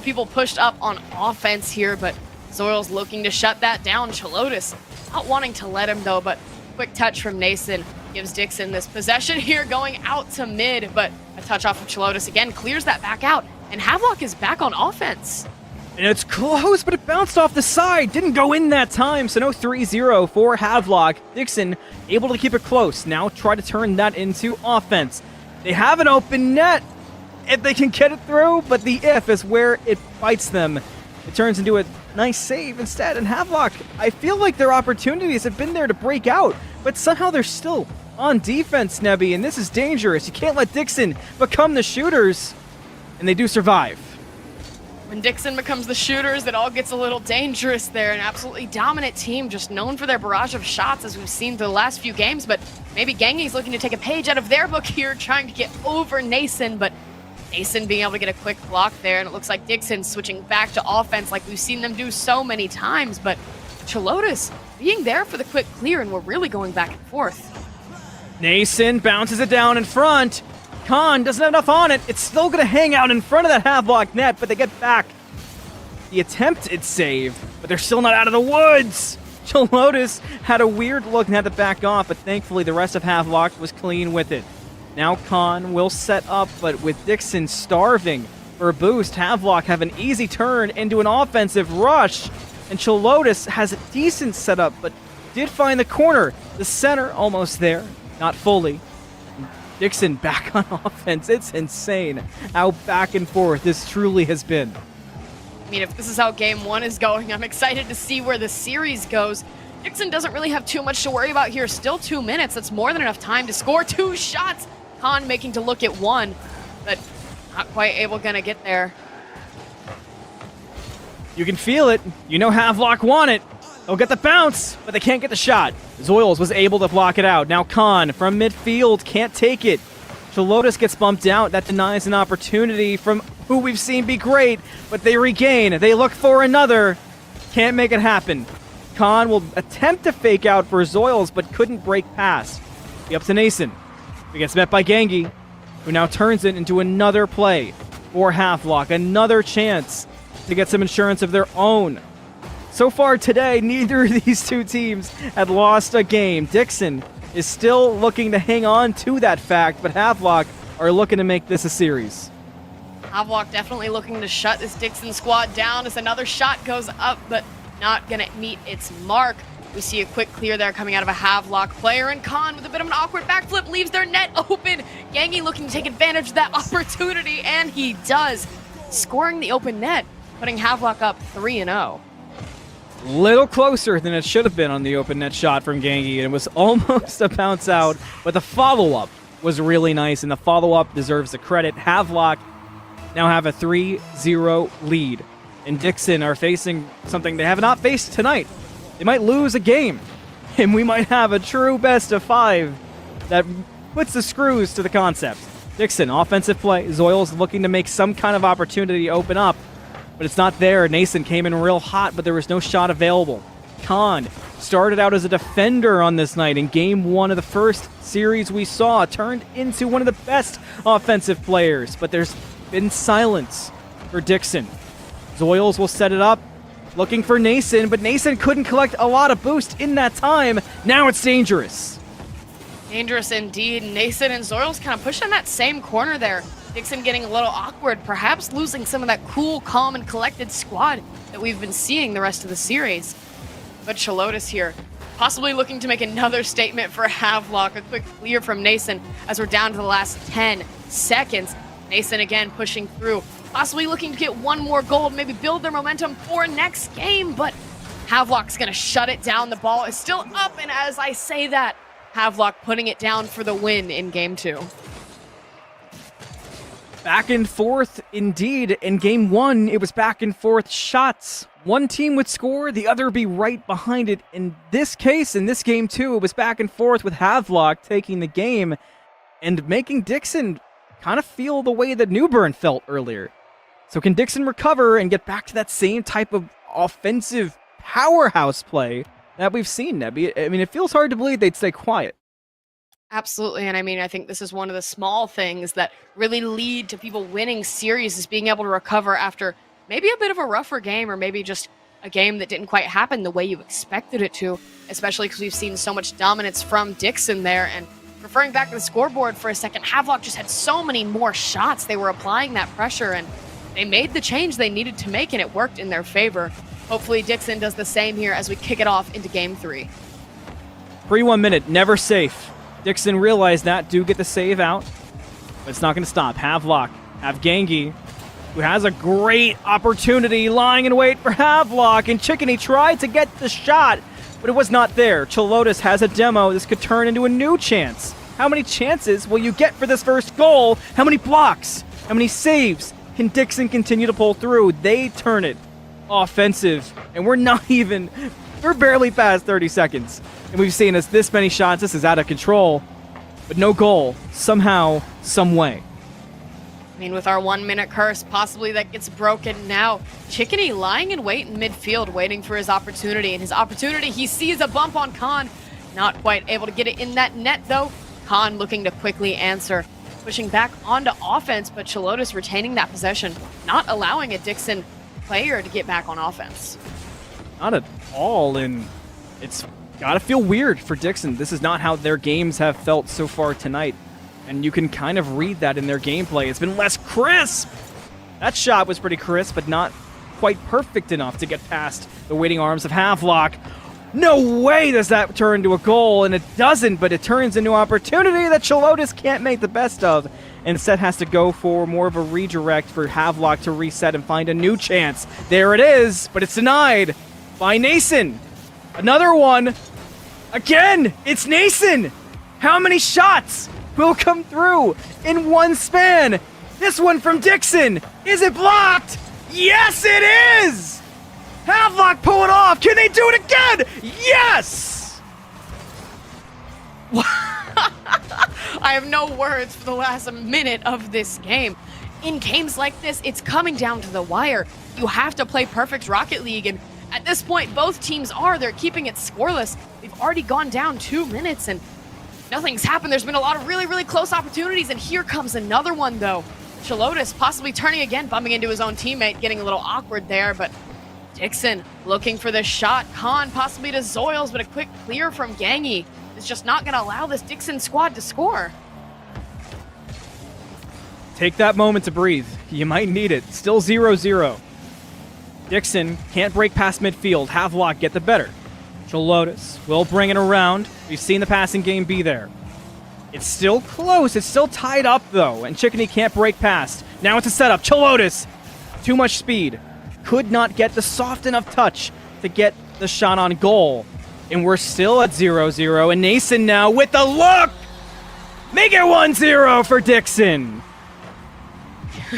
people pushed up on offense here, but Zoils looking to shut that down. Chilotis not wanting to let him, though, but quick touch from Nason gives Dixon this possession here going out to mid, but a touch off of Chilotis again clears that back out, and Havelock is back on offense. And it's close, but it bounced off the side. Didn't go in that time, so no 3-0 for Havelock. Dixon able to keep it close. Now try to turn that into offense. They have an open net if they can get it through, but the if is where it bites them. It turns into a nice save instead, and Havelock, I feel like their opportunities have been there to break out, but somehow they're still on defense, Nebby, and this is dangerous. You can't let Dixon become the shooters, and they do survive. When Dixon becomes the shooters, it all gets a little dangerous there. An absolutely dominant team, just known for their barrage of shots, as we've seen through the last few games, but maybe Gangi's looking to take a page out of their book here, trying to get over Nason, but Nason being able to get a quick block there, and it looks like Dixon switching back to offense like we've seen them do so many times, but Chilotis being there for the quick clear, and we're really going back and forth. Nason bounces it down in front. Khan doesn't have enough on it. It's still going to hang out in front of that Havelock net, but they get back the attempted save, but they're still not out of the woods. Chilotis had a weird look and had to back off, but thankfully the rest of Havelock was clean with it. Now Khan will set up, but with Dixon starving for a boost, Havelock have an easy turn into an offensive rush, and Chilotis has a decent setup, but did find the corner. The center almost there, not fully. Dixon back on offense. It's insane how back and forth this truly has been. I mean, if this is how game one is going, I'm excited to see where the series goes. Dixon doesn't really have too much to worry about here. Still 2 minutes. That's more than enough time to score 2 shots. Khan making to look at 1, but not quite gonna get there. You can feel it. You know Havelock want it. They'll get the bounce, but they can't get the shot. Zoils was able to block it out. Now Khan from midfield can't take it. Chilotis gets bumped out. That denies an opportunity from who we've seen be great, but they regain. They look for another. Can't make it happen. Khan will attempt to fake out for Zoils, but couldn't break past. He up to Nason. He gets met by Gangi, who now turns it into another play for Havelock. Another chance to get some insurance of their own. So far today, neither of these two teams had lost a game. Dixon is still looking to hang on to that fact, but Havelock are looking to make this a series. Havelock definitely looking to shut this Dixon squad down as another shot goes up, but not going to meet its mark. We see a quick clear there coming out of a Havelock player, and Khan with a bit of an awkward backflip leaves their net open. Gangi looking to take advantage of that opportunity, and he does, scoring the open net, putting Havelock up 3-0. Little closer than it should have been on the open net shot from Gangi, and it was almost a bounce out, but the follow-up was really nice, and the follow-up deserves the credit. Havelock now have a 3-0 lead, and Dixon are facing something they have not faced tonight. They might lose a game, and we might have a true best of 5 that puts the screws to the concept. Dixon, offensive play. Zoils looking to make some kind of opportunity open up, but it's not there. Nason came in real hot, but there was no shot available. Khan started out as a defender on this night in game 1 of the first series we saw, turned into one of the best offensive players, but there's been silence for Dixon. Zoils will set it up, looking for Nason, but Nason couldn't collect a lot of boost in that time. Now it's dangerous. Dangerous indeed. Nason and Zoils kind of pushing that same corner there. Dixon getting a little awkward, perhaps losing some of that cool, calm, and collected squad that we've been seeing the rest of the series. But Chalotis here, possibly looking to make another statement for Havelock. A quick clear from Nason as we're down to the last 10 seconds. Nason again pushing through, possibly looking to get one more goal, maybe build their momentum for next game, but Havelock's going to shut it down. The ball is still up, and as I say that, Havelock putting it down for the win in game 2. Back and forth indeed. In game 1, it was back and forth shots. One team would score, the other be right behind it. In this case, in this game 2, it was back and forth with Havelock taking the game and making Dixon kind of feel the way that New Bern felt earlier. So can Dixon recover and get back to that same type of offensive powerhouse play that we've seen, Nebby? I mean, it feels hard to believe they'd stay quiet. Absolutely, and I mean, I think this is one of the small things that really lead to people winning series, is being able to recover after maybe a bit of a rougher game, or maybe just a game that didn't quite happen the way you expected it to, especially because we've seen so much dominance from Dixon there. And referring back to the scoreboard for a second, Havelock just had so many more shots. They were applying that pressure, and they made the change they needed to make, and it worked in their favor. Hopefully Dixon does the same here as we kick it off into game 3. Pre-1 minute, never safe. Dixon realized that, do get the save out, but it's not going to stop. Havelock have Gangi, who has a great opportunity lying in wait for Havelock, and Chickeny tried to get the shot, but it was not there. Chalotis has a demo. This could turn into a new chance. How many chances will you get for this first goal? How many blocks? How many saves can Dixon continue to pull through? They turn it offensive, and we're barely past 30 seconds. And we've seen us this many shots. This is out of control, but no goal somehow, some way. I mean, with our 1 minute curse, possibly that gets broken now. Chickeny lying in wait in midfield, waiting for his opportunity. And his opportunity, he sees a bump on Khan. Not quite able to get it in that net, though. Khan looking to quickly answer, pushing back onto offense, but Chalotis retaining that possession, not allowing a Dixon player to get back on offense. Not at all, and it's gotta feel weird for Dixon. This is not how their games have felt so far tonight, and you can kind of read that in their gameplay. It's been less crisp. That shot was pretty crisp, but not quite perfect enough to get past the waiting arms of Havelock. No way does that turn into a goal, and it doesn't, but it turns into an opportunity that Chalotis can't make the best of. Instead has to go for more of a redirect for Havelock to reset and find a new chance. There it is, but it's denied by Nason. Another one. Again, it's Nason. How many shots will come through in one span? This one from Dixon. Is it blocked? Yes, it is. Havelock pull it off. Can they do it again? Yes. I have no words for the last minute of this game. In games like this, it's coming down to the wire. You have to play perfect Rocket League, and At this point, both teams are. They're keeping it scoreless. They've already gone down 2 minutes, and nothing's happened. There's been a lot of really, really close opportunities, and here comes another one, though. Chalotis possibly turning again, bumping into his own teammate, getting a little awkward there, but Dixon looking for this shot. Khan possibly to Zoils, but a quick clear from Gangi is just not going to allow this Dixon squad to score. Take that moment to breathe. You might need it. Still 0-0. Dixon can't break past midfield. Havelock get the better. Chalotis will bring it around. We've seen the passing game be there. It's still close. It's still tied up, though, and Chickeny can't break past. Now it's a setup. Chalotis, too much speed. Could not get the soft enough touch to get the shot on goal. And we're still at 0-0, and Nason now with the look! Make it 1-0 for Dixon!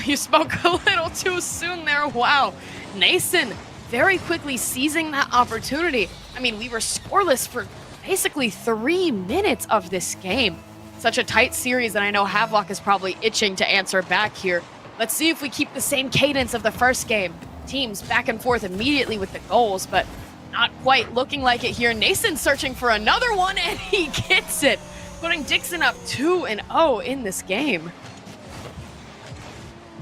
You spoke a little too soon there. Wow. Nason very quickly seizing that opportunity. I mean, we were scoreless for basically 3 minutes of this game. Such a tight series that I know Havelock is probably itching to answer back here. Let's see if we keep the same cadence of the first game. Teams back and forth immediately with the goals, but not quite looking like it here. Nason searching for another one, and he gets it, putting Dixon up 2-0 in this game.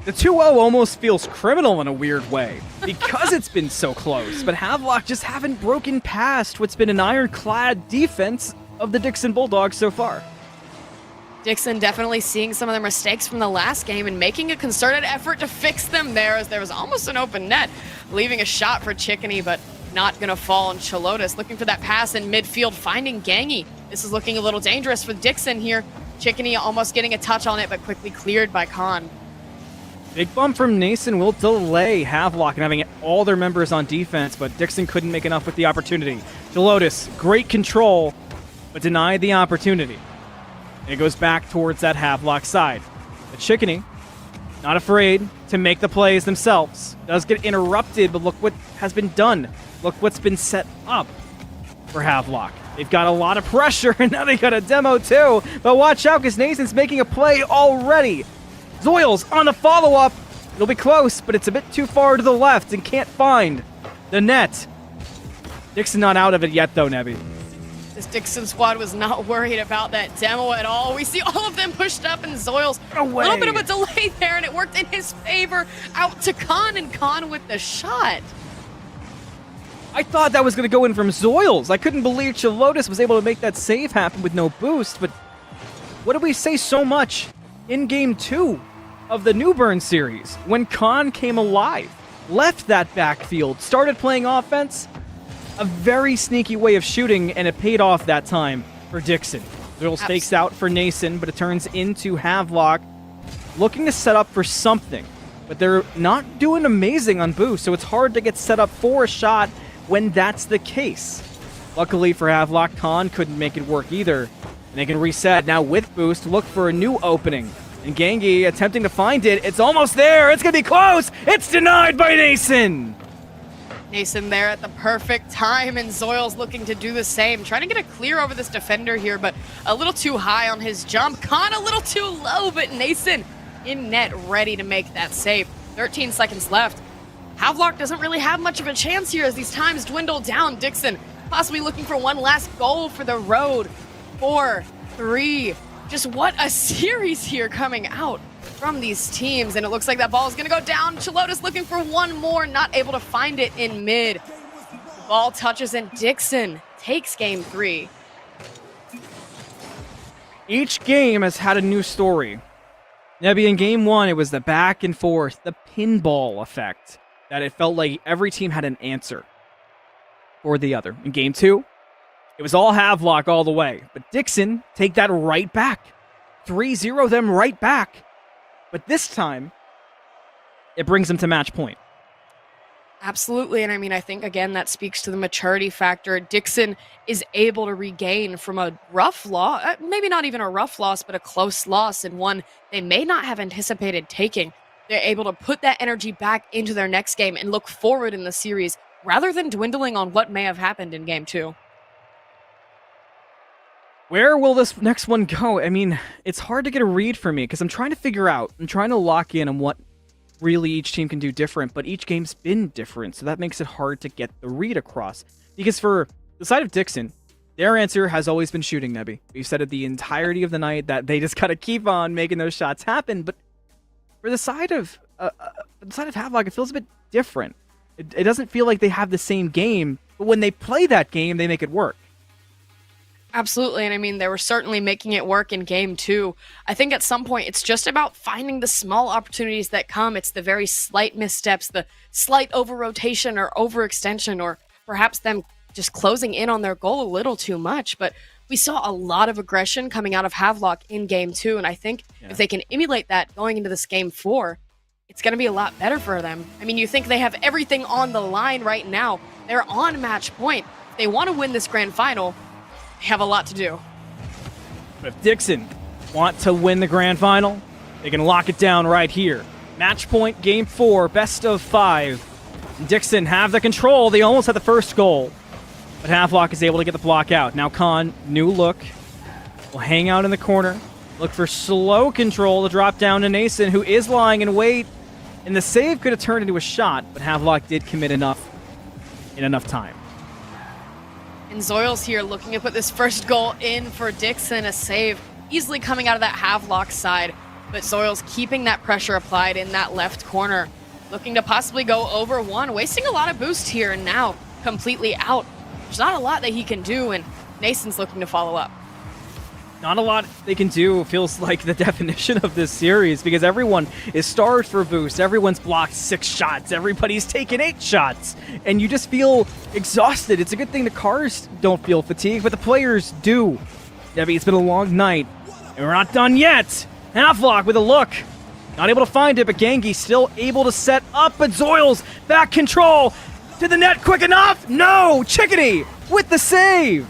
The 2-0 almost feels criminal in a weird way because it's been so close, but Havelock just haven't broken past what's been an ironclad defense of the Dixon Bulldogs so far. Dixon definitely seeing some of their mistakes from the last game and making a concerted effort to fix them there, as there was almost an open net, leaving a shot for Chickeny, but not going to fall. And Chalotis looking for that pass in midfield, finding Gangi. This is looking a little dangerous for Dixon here. Chickeny almost getting a touch on it, but quickly cleared by Khan. Big bump from Nason will delay Havelock and having all their members on defense, but Dixon couldn't make enough with the opportunity. Chalotis, great control, but denied the opportunity. It goes back towards that Havelock side. But Chickeny, not afraid to make the plays themselves. Does get interrupted, but look what has been done. Look what's been set up for Havelock. They've got a lot of pressure, and now they got a demo too. But watch out, because Nason's making a play already. Zoils on the follow-up. It'll be close, but it's a bit too far to the left and can't find the net. Dixon not out of it yet, though, Nebby. This Dixon squad was not worried about that demo at all. We see all of them pushed up, and Zoils, a little bit of a delay there, and it worked in his favor. Out to Khan, and Khan with the shot. I thought that was going to go in from Zoils. I couldn't believe Chalotis was able to make that save happen with no boost, but what did we say so much in Game 2 of the New Bern series when Khan came alive, left that backfield, started playing offense? A very sneaky way of shooting, and it paid off that time for Dixon. Zoils fakes out for Nason, but it turns into Havelock, looking to set up for something. But they're not doing amazing on boost, so it's hard to get set up for a shot when that's the case. Luckily for Havelock, Khan couldn't make it work either. And they can reset now with boost, look for a new opening. And Gangi attempting to find it. It's almost there. It's going to be close. It's denied by Nason. Nason there at the perfect time, and Zoils looking to do the same. Trying to get a clear over this defender here, but a little too high on his jump. Khan a little too low, but Nason in net ready to make that save. 13 seconds left. Havelock doesn't really have much of a chance here as these times dwindle down. Dixon possibly looking for one last goal for the road. 4-3. Just what a series here coming out from these teams, and it looks like that ball is going to go down. Chalotis looking for one more, not able to find it in mid. The ball touches, and Dixon takes Game 3. Each game has had a new story. Nebby, in Game 1, it was the back and forth, the pinball effect, that it felt like every team had an answer for the other. In Game 2, it was all Havelock all the way, but Dixon take that right back. 3-0 them right back. But this time, it brings them to match point. Absolutely, and I mean, I think, again, that speaks to the maturity factor. Dixon is able to regain from a rough loss, maybe not even a rough loss, but a close loss, and one they may not have anticipated taking. They're able to put that energy back into their next game and look forward in the series, rather than dwindling on what may have happened in Game 2. Where will this next one go? I mean, it's hard to get a read for me because I'm trying to figure out, I'm trying to lock in on what really each team can do different, but each game's been different, so that makes it hard to get the read across. Because for the side of Dixon, their answer has always been shooting, Nebby. We've said it the entirety of the night that they just gotta keep on making those shots happen, but for the side of Havelock, it feels a bit different. It doesn't feel like they have the same game, but when they play that game, they make it work. Absolutely, and I mean, they were certainly making it work in game 2. I think at some point, it's just about finding the small opportunities that come. It's the very slight missteps, the slight over-rotation or overextension, or perhaps them just closing in on their goal a little too much. But we saw a lot of aggression coming out of Havelock in game 2, and I think if they can emulate that going into this game 4, it's going to be a lot better for them. I mean, you think they have everything on the line right now. They're on match point. If they want to win this grand final, have a lot to do. But if Dixon want to win the grand final, they can lock it down right here. Match point, game 4, best of 5. Dixon have the control. They almost had the first goal, but Havelock is able to get the block out. Now Khan, new look, will hang out in the corner, look for slow control to drop down to Nason, who is lying in wait, and the save could have turned into a shot, but Havelock did commit enough in enough time. And Zoils here looking to put this first goal in for Dixon, a save easily coming out of that Havelock side, but Zoils keeping that pressure applied in that left corner, looking to possibly go over one, wasting a lot of boost here and now completely out. There's not a lot that he can do, and Nason's looking to follow up. Not a lot they can do feels like the definition of this series, because everyone is starved for boost. Everyone's blocked 6 shots. Everybody's taken 8 shots. And you just feel exhausted. It's a good thing the cars don't feel fatigued, but the players do. Debbie, it's been a long night, and we're not done yet. Havelock with a look. Not able to find it, but Gangi still able to set up, but Zoils back control to the net quick enough. No, Chickadee with the save.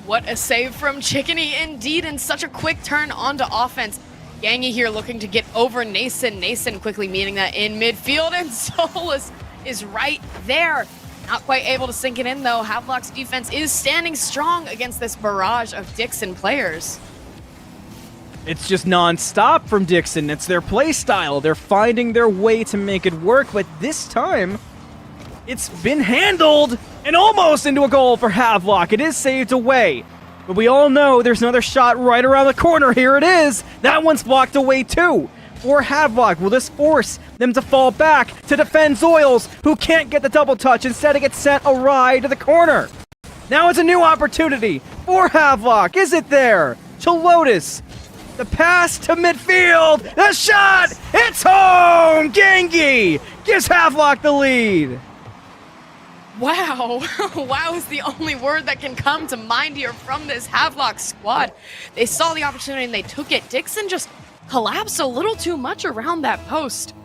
What a save from Chickadee indeed, and such a quick turn onto offense. Gangi here looking to get over Nason. Nason quickly meeting that in midfield, and Solus is right there. Not quite able to sink it in though. Havelock's defense is standing strong against this barrage of Dixon players. It's just non-stop from Dixon. It's their play style. They're finding their way to make it work, but this time it's been handled and almost into a goal for Havelock. It is saved away, but we all know there's another shot right around the corner. Here it is. That one's blocked away too. For Havelock, will this force them to fall back to defend Zoils, who can't get the double touch? Instead, it gets sent awry to the corner. Now it's a new opportunity for Havelock. Is it there? To Lotus. The pass to midfield. The shot. It's home. Gangi gives Havelock the lead. Wow. Wow is the only word that can come to mind here from this Havelock squad. They saw the opportunity and they took it. Dixon just collapsed a little too much around that post.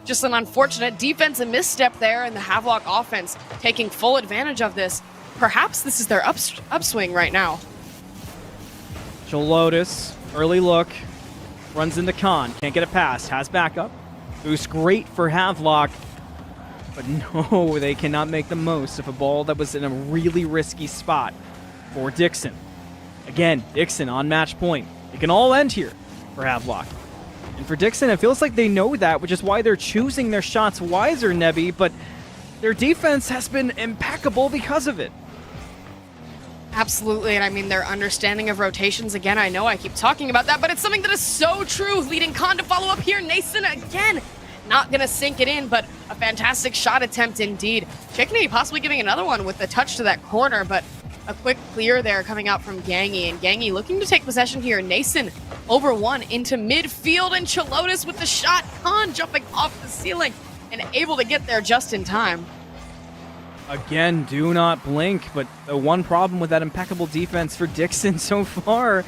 Just an unfortunate defensive misstep there, and the Havelock offense taking full advantage of this. Perhaps this is their upswing right now. Lotus, early look, runs into Khan, can't get it past, has backup. Boost great for Havelock, but no, they cannot make the most of a ball that was in a really risky spot for Dixon. Again, Dixon on match point. It can all end here for Havelock. And for Dixon, it feels like they know that, which is why they're choosing their shots wiser, Nebby, but their defense has been impeccable because of it. Absolutely, and I mean, their understanding of rotations, again, I know I keep talking about that, but it's something that is so true. Leading Khan to follow up here. Nason again, not going to sink it in, but a fantastic shot attempt indeed. Chickadee possibly giving another one with the touch to that corner, but a quick clear there coming out from Gangi, and Gangi looking to take possession here. Nason over one into midfield, and Chalotis with the shot. Khan jumping off the ceiling and able to get there just in time. Again, do not blink, but the one problem with that impeccable defense for Dixon so far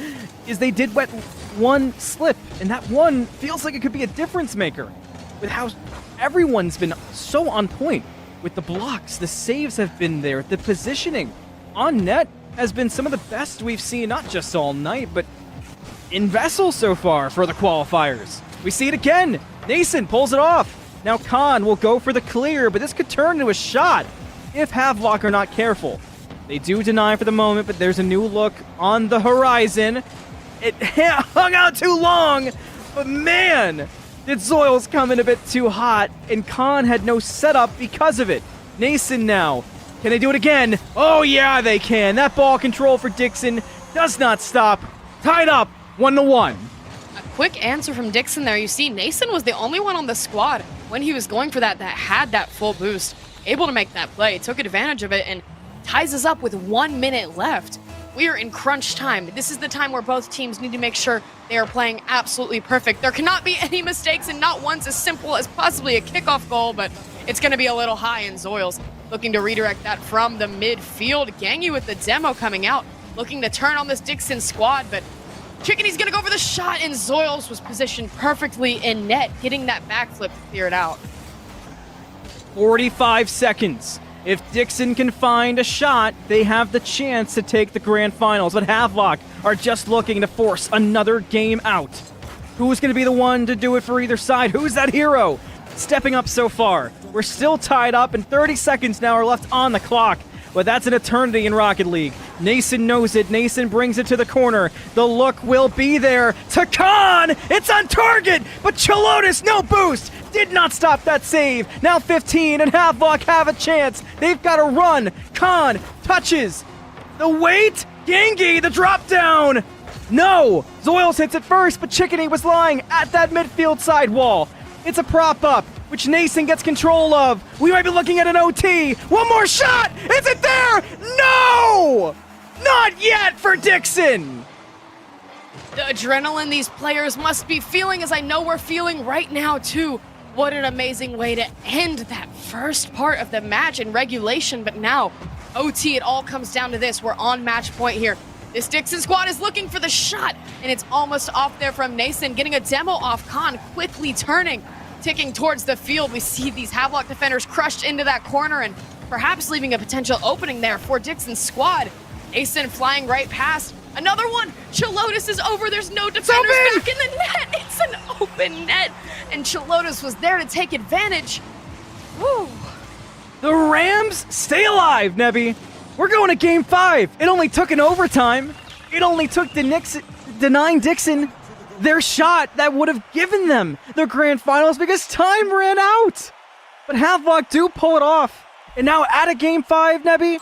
is they did let one slip, and that one feels like it could be a difference maker with how everyone's been so on point with the blocks. The saves have been there. The positioning on net has been some of the best we've seen, not just all night, but in VESL so far for the qualifiers. We see it again. Nason pulls it off. Now Khan will go for the clear, but this could turn into a shot if Havelock are not careful. They do deny for the moment, but there's a new look on the horizon. It hung out too long, but man, Did Zoils come in a bit too hot, and Khan had no setup because of it? Nason now. Can they do it again? Oh yeah, they can. That ball control for Dixon does not stop. Tied up, 1-1. A quick answer from Dixon there. You see, Nason was the only one on the squad when he was going for that had that full boost. Able to make that play, took advantage of it, and ties us up with 1 minute left. We are in crunch time. This is the time where both teams need to make sure they are playing absolutely perfect. There cannot be any mistakes, and not one's as simple as possibly a kickoff goal, but it's going to be a little high, and Zoils looking to redirect that from the midfield. Gangy with the demo coming out, looking to turn on this Dixon squad, but Chickeny's going to go for the shot, and Zoils was positioned perfectly in net, getting that backflip to clear it out. 45 seconds. If Dixon can find a shot, they have the chance to take the grand finals, but Havelock are just looking to force another game out. Who's going to be the one to do it for either side? Who's that hero stepping up so far? We're still tied up, and 30 seconds now are left on the clock, but that's an eternity in Rocket League. Nason knows it. Nason brings it to the corner. The look will be there to Khan. It's on target, but Chalotis, no boost. Did not stop that save. Now 15, and Havelock have a chance. They've got to run. Khan touches. The weight. Gangy, the drop down. No. Zoils hits it first, but Chickeny was lying at that midfield sidewall. It's a prop up, which Nason gets control of. We might be looking at an OT. One more shot. Is it there? No. Not yet for Dixon. The adrenaline these players must be feeling, as I know we're feeling right now too. What an amazing way to end that first part of the match in regulation, but now OT, it all comes down to this. We're on match point here. This Dixon squad is looking for the shot, and it's almost off there from Nason, getting a demo off Khan, quickly turning, ticking towards the field. We see these Havelock defenders crushed into that corner and perhaps leaving a potential opening there for Dixon's squad. Nason flying right past. Another one. Chalotis is over. There's no defenders back in the net. It's an open net, and Chalotis was there to take advantage. Woo. The Rams stay alive, Nebby. We're going to game 5. It only took an overtime. It only took denying Dixon their shot that would have given them their grand finals because time ran out. But Havelock do pull it off. And now at a game 5, Nebby,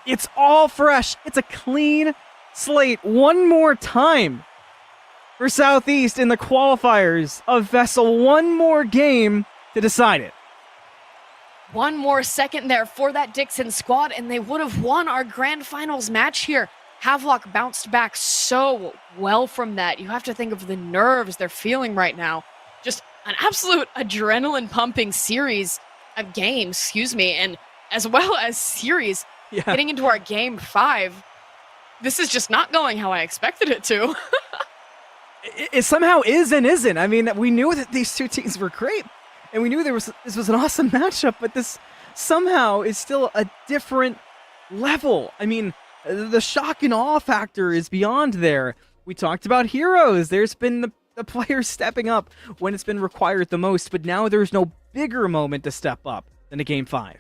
it's all fresh. It's a clean slate one more time for Southeast in the qualifiers of VESL. One more game to decide it. One more second there for that Dixon squad, and they would have won our grand finals match here. Havelock bounced back so well from that. You have to think of the nerves they're feeling right now. Just an absolute adrenaline pumping series of games, and as well as series getting into our game 5. This is just not going how I expected it to. It somehow is and isn't. I mean, we knew that these two teams were great, and we knew this was an awesome matchup, but this somehow is still a different level. I mean, the shock and awe factor is beyond there. We talked about heroes. There's been the players stepping up when it's been required the most, but now there's no bigger moment to step up than a game 5.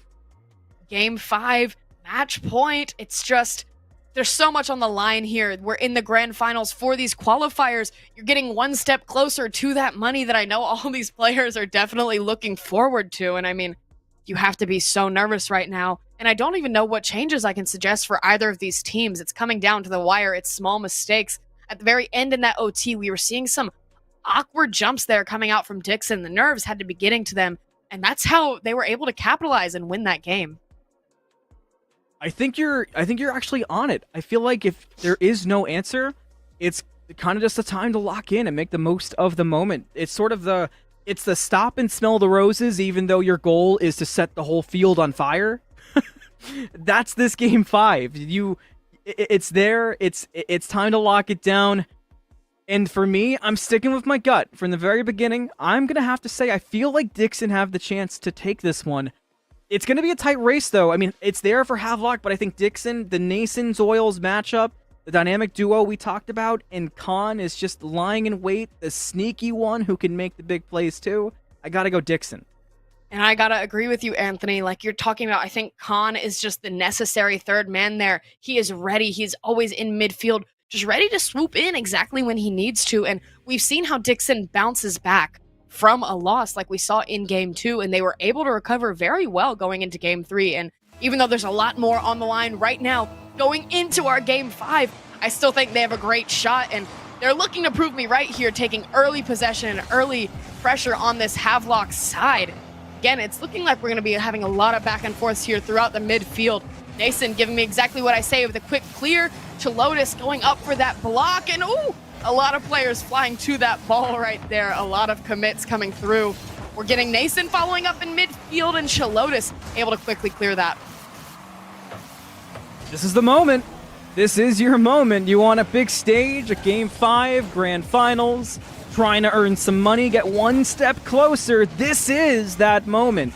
Game 5, match point. It's just, there's so much on the line here. We're in the grand finals for these qualifiers. You're getting one step closer to that money that I know all these players are definitely looking forward to. And I mean, you have to be so nervous right now. And I don't even know what changes I can suggest for either of these teams. It's coming down to the wire. It's small mistakes. At the very end in that OT, we were seeing some awkward jumps there coming out from Dixon. The nerves had to be getting to them. And that's how they were able to capitalize and win that game. I think you're actually on it. I feel like if there is no answer, it's kind of just a time to lock in and make the most of the moment. It's sort of the stop and smell the roses, even though your goal is to set the whole field on fire. That's this game 5. It's there. It's time to lock it down. And for me, I'm sticking with my gut from the very beginning. I'm gonna have to say I feel like Dixon have the chance to take this one. It's going to be a tight race, though. I mean, it's there for Havelock, but I think Dixon, the Nason-Zoils matchup, the dynamic duo we talked about, and Khan is just lying in wait, the sneaky one who can make the big plays, too. I got to go Dixon. And I got to agree with you, Anthony. Like you're talking about, I think Khan is just the necessary third man there. He is ready. He's always in midfield, just ready to swoop in exactly when he needs to. And we've seen how Dixon bounces back from a loss like we saw in game 2, and they were able to recover very well going into game 3. And even though there's a lot more on the line right now going into our game 5, I still think they have a great shot, and they're looking to prove me right here, taking early possession and early pressure on this Havelock side. Again, it's looking like we're going to be having a lot of back and forths here throughout the midfield. Nason giving me exactly what I say with a quick clear. Chalotis going up for that block, and ooh, a lot of players flying to that ball right there. A lot of commits coming through. We're getting Nason following up in midfield, and Chalotis able to quickly clear that. This is the moment. This is your moment. You want a big stage, a Game 5, Grand Finals, trying to earn some money, get one step closer. This is that moment.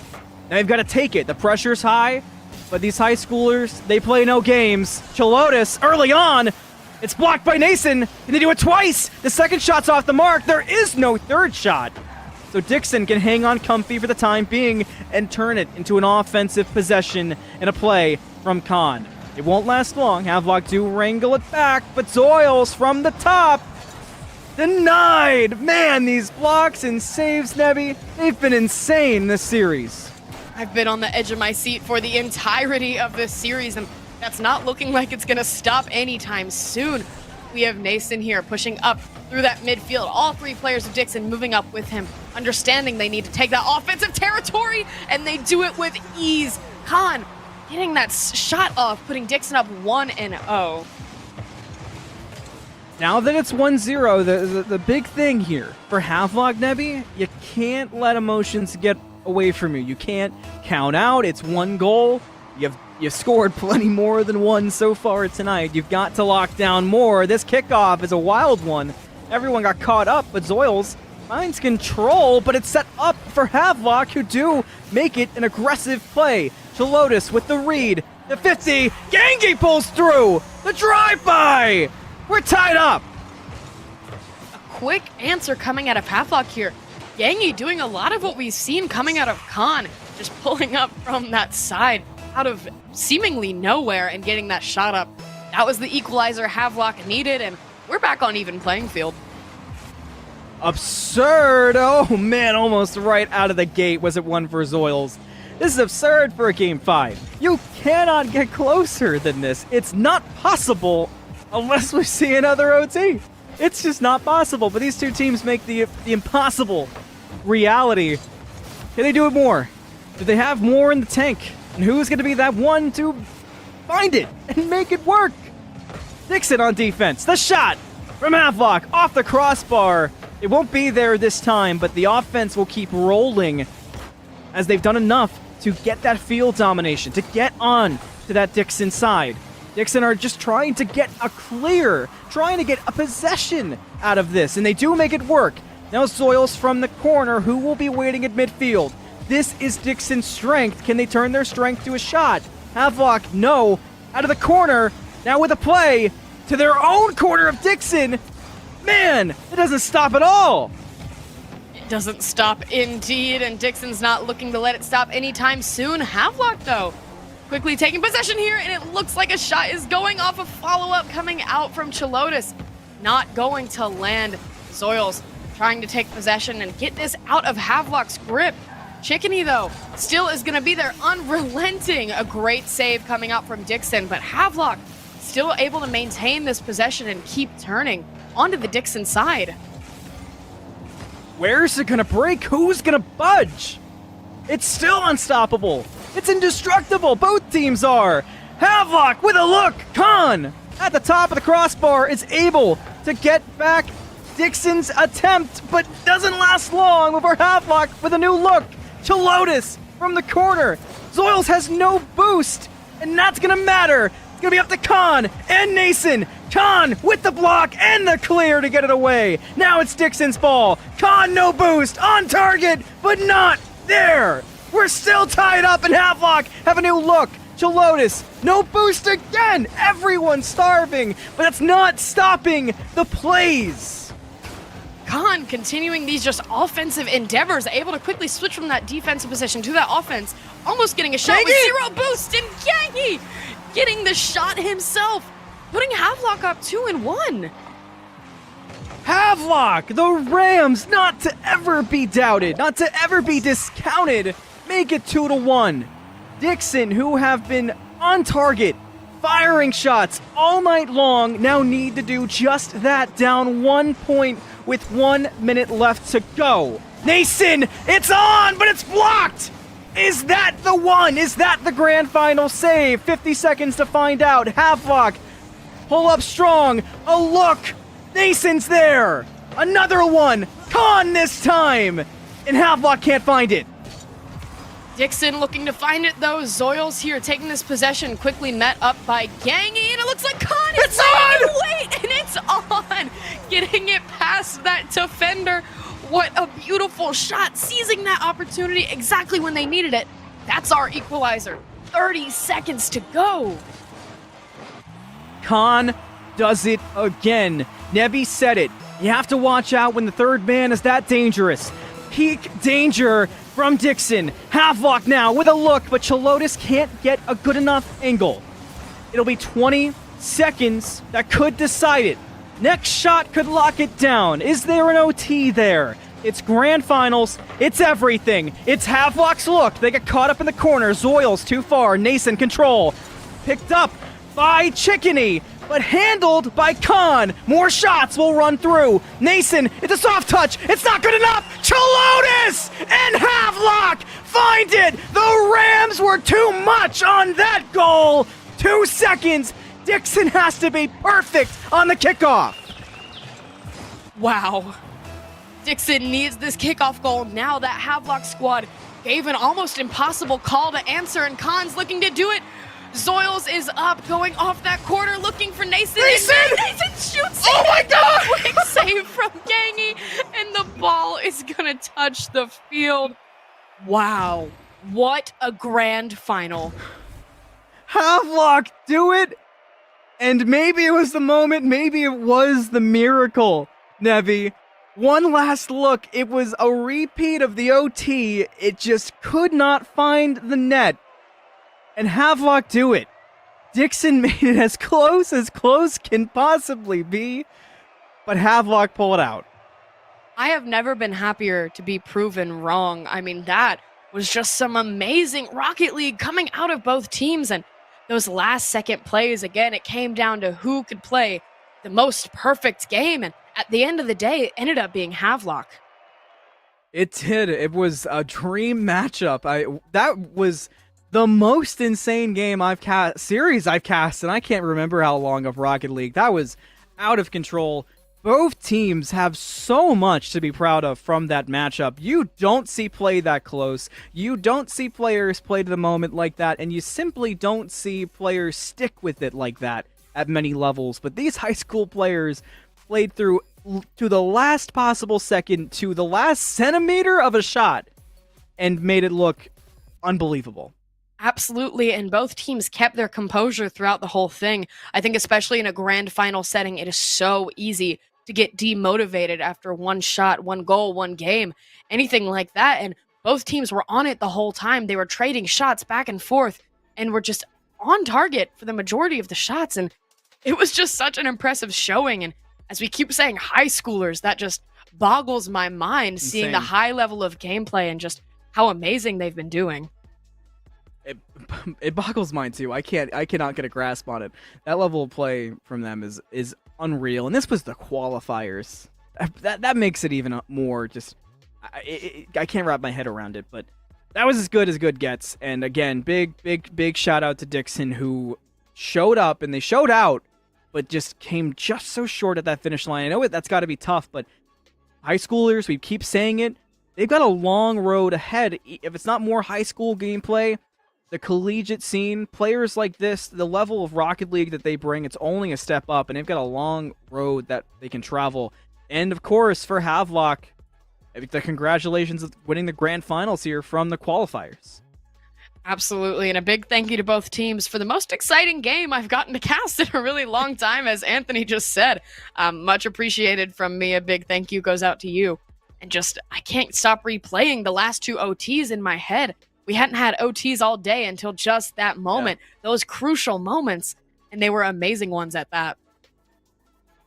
Now you've got to take it. The pressure's high, but these high schoolers, they play no games. Chalotis, early on, it's blocked by Nason, and they do it twice. The second shot's off the mark. There is no third shot. So Dixon can hang on comfy for the time being and turn it into an offensive possession and a play from Khan. It won't last long. Havelock do wrangle it back, but Zoils from the top. Denied! Man, these blocks and saves, Nebby, they've been insane this series. I've been on the edge of my seat for the entirety of this series, and that's not looking like it's going to stop anytime soon. We have Nason here pushing up through that midfield. All three players of Dixon moving up with him, understanding they need to take that offensive territory, and they do it with ease. Khan getting that shot off, putting Dixon up 1-0. Now that it's 1-0, the big thing here for Havelock, Nebby, you can't let emotions get away from you. You can't count out. It's one goal. You've scored plenty more than one so far tonight. You've got to lock down more. This kickoff is a wild one. Everyone got caught up, but Zoils finds control, but it's set up for Havelock, who do make it an aggressive play. Chalotis with the read. The 50. Gangi pulls through. The drive-by. We're tied up. A quick answer coming out of Havelock here. Gangi doing a lot of what we've seen coming out of Khan, just pulling up from that side out of seemingly nowhere and getting that shot up. That was the equalizer Havelock needed, and we're back on even playing field. Absurd. Oh, man, almost right out of the gate was it one for Zoils. This is absurd for a Game 5. You cannot get closer than this. It's not possible unless we see another OT. It's just not possible. But these two teams make the impossible reality. Can they do it more? Do they have more in the tank? And who's going to be that one to find it and make it work? Dixon on defense. The shot from Havelock off the crossbar. It won't be there this time, but the offense will keep rolling as they've done enough to get that field domination, to get on to that Dixon side. Dixon are just trying to get a clear, trying to get a possession out of this, and they do make it work. Now Zoils from the corner, who will be waiting at midfield. This is Dixon's strength. Can they turn their strength to a shot? Havelock, no. Out of the corner, now with a play to their own corner of Dixon. Man, it doesn't stop at all. It doesn't stop indeed, and Dixon's not looking to let it stop anytime soon. Havelock, though, quickly taking possession here, and it looks like a shot is going off a follow-up coming out from Chalotis. Not going to land. Zoils trying to take possession and get this out of Havelock's grip. Chickeny, though, still is going to be there unrelenting. A great save coming out from Dixon, but Havelock still able to maintain this possession and keep turning onto the Dixon side. Where's it going to break? Who's going to budge? It's still unstoppable. It's indestructible. Both teams are. Havelock with a look. Khan at the top of the crossbar is able to get back Dixon's attempt, but doesn't last long before Havelock with a new look. Chalotis from the corner. Zoils has no boost, and that's going to matter. It's going to be up to Khan and Nason. Khan with the block and the clear to get it away. Now it's Dixon's ball. Khan no boost, on target, but not there. We're still tied up, and Havelock have a new look. Chalotis, no boost again. Everyone's starving, but that's not stopping the plays. Khan continuing these just offensive endeavors, able to quickly switch from that defensive position to that offense, almost getting a shot with zero boost, and Gangi getting the shot himself, putting Havelock up 2-1. Havelock, the Rams, not to ever be doubted, not to ever be discounted, make it 2-1. Dixon, who have been on target, firing shots all night long, now need to do just that, down 1 point with 1 minute left to go. Nason, it's on, but it's blocked! Is that the one? Is that the grand final save? 50 seconds to find out. Havelock, pull up strong, a look, Nason's there! Another one, Khan this time! And Havelock can't find it. Dixon looking to find it though. Zoils here taking this possession, quickly met up by Gangy, and it looks like Khan is wait, and it's on! Getting it past that defender. What a beautiful shot, seizing that opportunity exactly when they needed it. That's our equalizer. 30 seconds to go. Khan does it again. Nebi said it. You have to watch out when the third man is that dangerous. Peak danger from Dixon. Havelock now with a look, but Chalotis can't get a good enough angle. It'll be 20 seconds that could decide it. Next shot could lock it down. Is there an OT there? It's grand finals. It's everything. It's Havelock's look. They get caught up in the corner. Zoils too far. Nason control. Picked up by Chickeny, but handled by Khan. More shots will run through. Nason, it's a soft touch. It's not good enough. Chalotis and Havelock find it. The Rams were too much on that goal. 2 seconds. Dixon has to be perfect on the kickoff. Wow. Dixon needs this kickoff goal now that Havelock squad gave an almost impossible call to answer, and Khan's looking to do it. Zoils is up, going off that corner, looking for Nason. Nason shoots. Oh my God! Quick save from Gangy, and the ball is gonna touch the field. Wow, what a grand final. Havelock do it, and maybe it was the moment, maybe it was the miracle, Nevi. One last look, it was a repeat of the OT, it just could not find the net. And Havelock do it. Dixon made it as close can possibly be, but Havelock pull it out. I have never been happier to be proven wrong. I mean, that was just some amazing Rocket League coming out of both teams, and those last second plays, again, it came down to who could play the most perfect game, and at the end of the day, it ended up being Havelock. It did. It was a dream matchup. That was the most insane game series I've cast, and I can't remember how long of Rocket League. That was out of control. Both teams have so much to be proud of from that matchup. You don't see play that close. You don't see players play to the moment like that, and you simply don't see players stick with it like that at many levels. But these high school players played through to the last possible second, to the last centimeter of a shot, and made it look unbelievable. Absolutely, and both teams kept their composure throughout the whole thing. I think especially in a grand final setting, it is so easy to get demotivated after one shot, one goal, one game, anything like that. And both teams were on it the whole time. They were trading shots back and forth and were just on target for the majority of the shots. And it was just such an impressive showing. And as we keep saying, high schoolers, that just boggles my mind, seeing the high level of gameplay and just how amazing they've been doing. It boggles mine too. I cannot get a grasp on it. That level of play from them is unreal. And this was the qualifiers. That makes it even more just. I can't wrap my head around it. But that was as good gets. And again, big shout out to Dixon, who showed up and they showed out, but just came just so short at that finish line. I know that's got to be tough, but high schoolers, we keep saying it, they've got a long road ahead. If it's not more high school gameplay, the collegiate scene, players like this, the level of Rocket League that they bring, it's only a step up, and they've got a long road that they can travel. And of course, for Havelock, the congratulations of winning the grand finals here from the qualifiers. Absolutely, and a big thank you to both teams for the most exciting game I've gotten to cast in a really long time, as Anthony just said. Much appreciated from me. A big thank you goes out to you. And just, I can't stop replaying the last two OTs in my head. We hadn't had OTs all day until just that moment, those crucial moments, and they were amazing ones at that.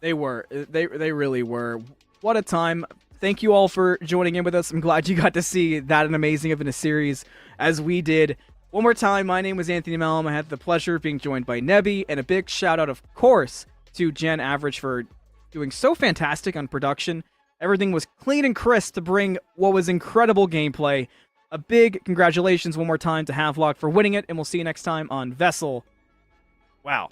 They were. They really were. what a time. Thank you all for joining in with us. I'm glad you got to see that an amazing of in a series as we did. One more time, my name was Anthony Mellum. I had the pleasure of being joined by Nebby, and a big shout out, of course, to Gen Average for doing so fantastic on production. Everything was clean and crisp to bring what was incredible gameplay. A big congratulations one more time to Havelock for winning it, and we'll see you next time on VESL. Wow.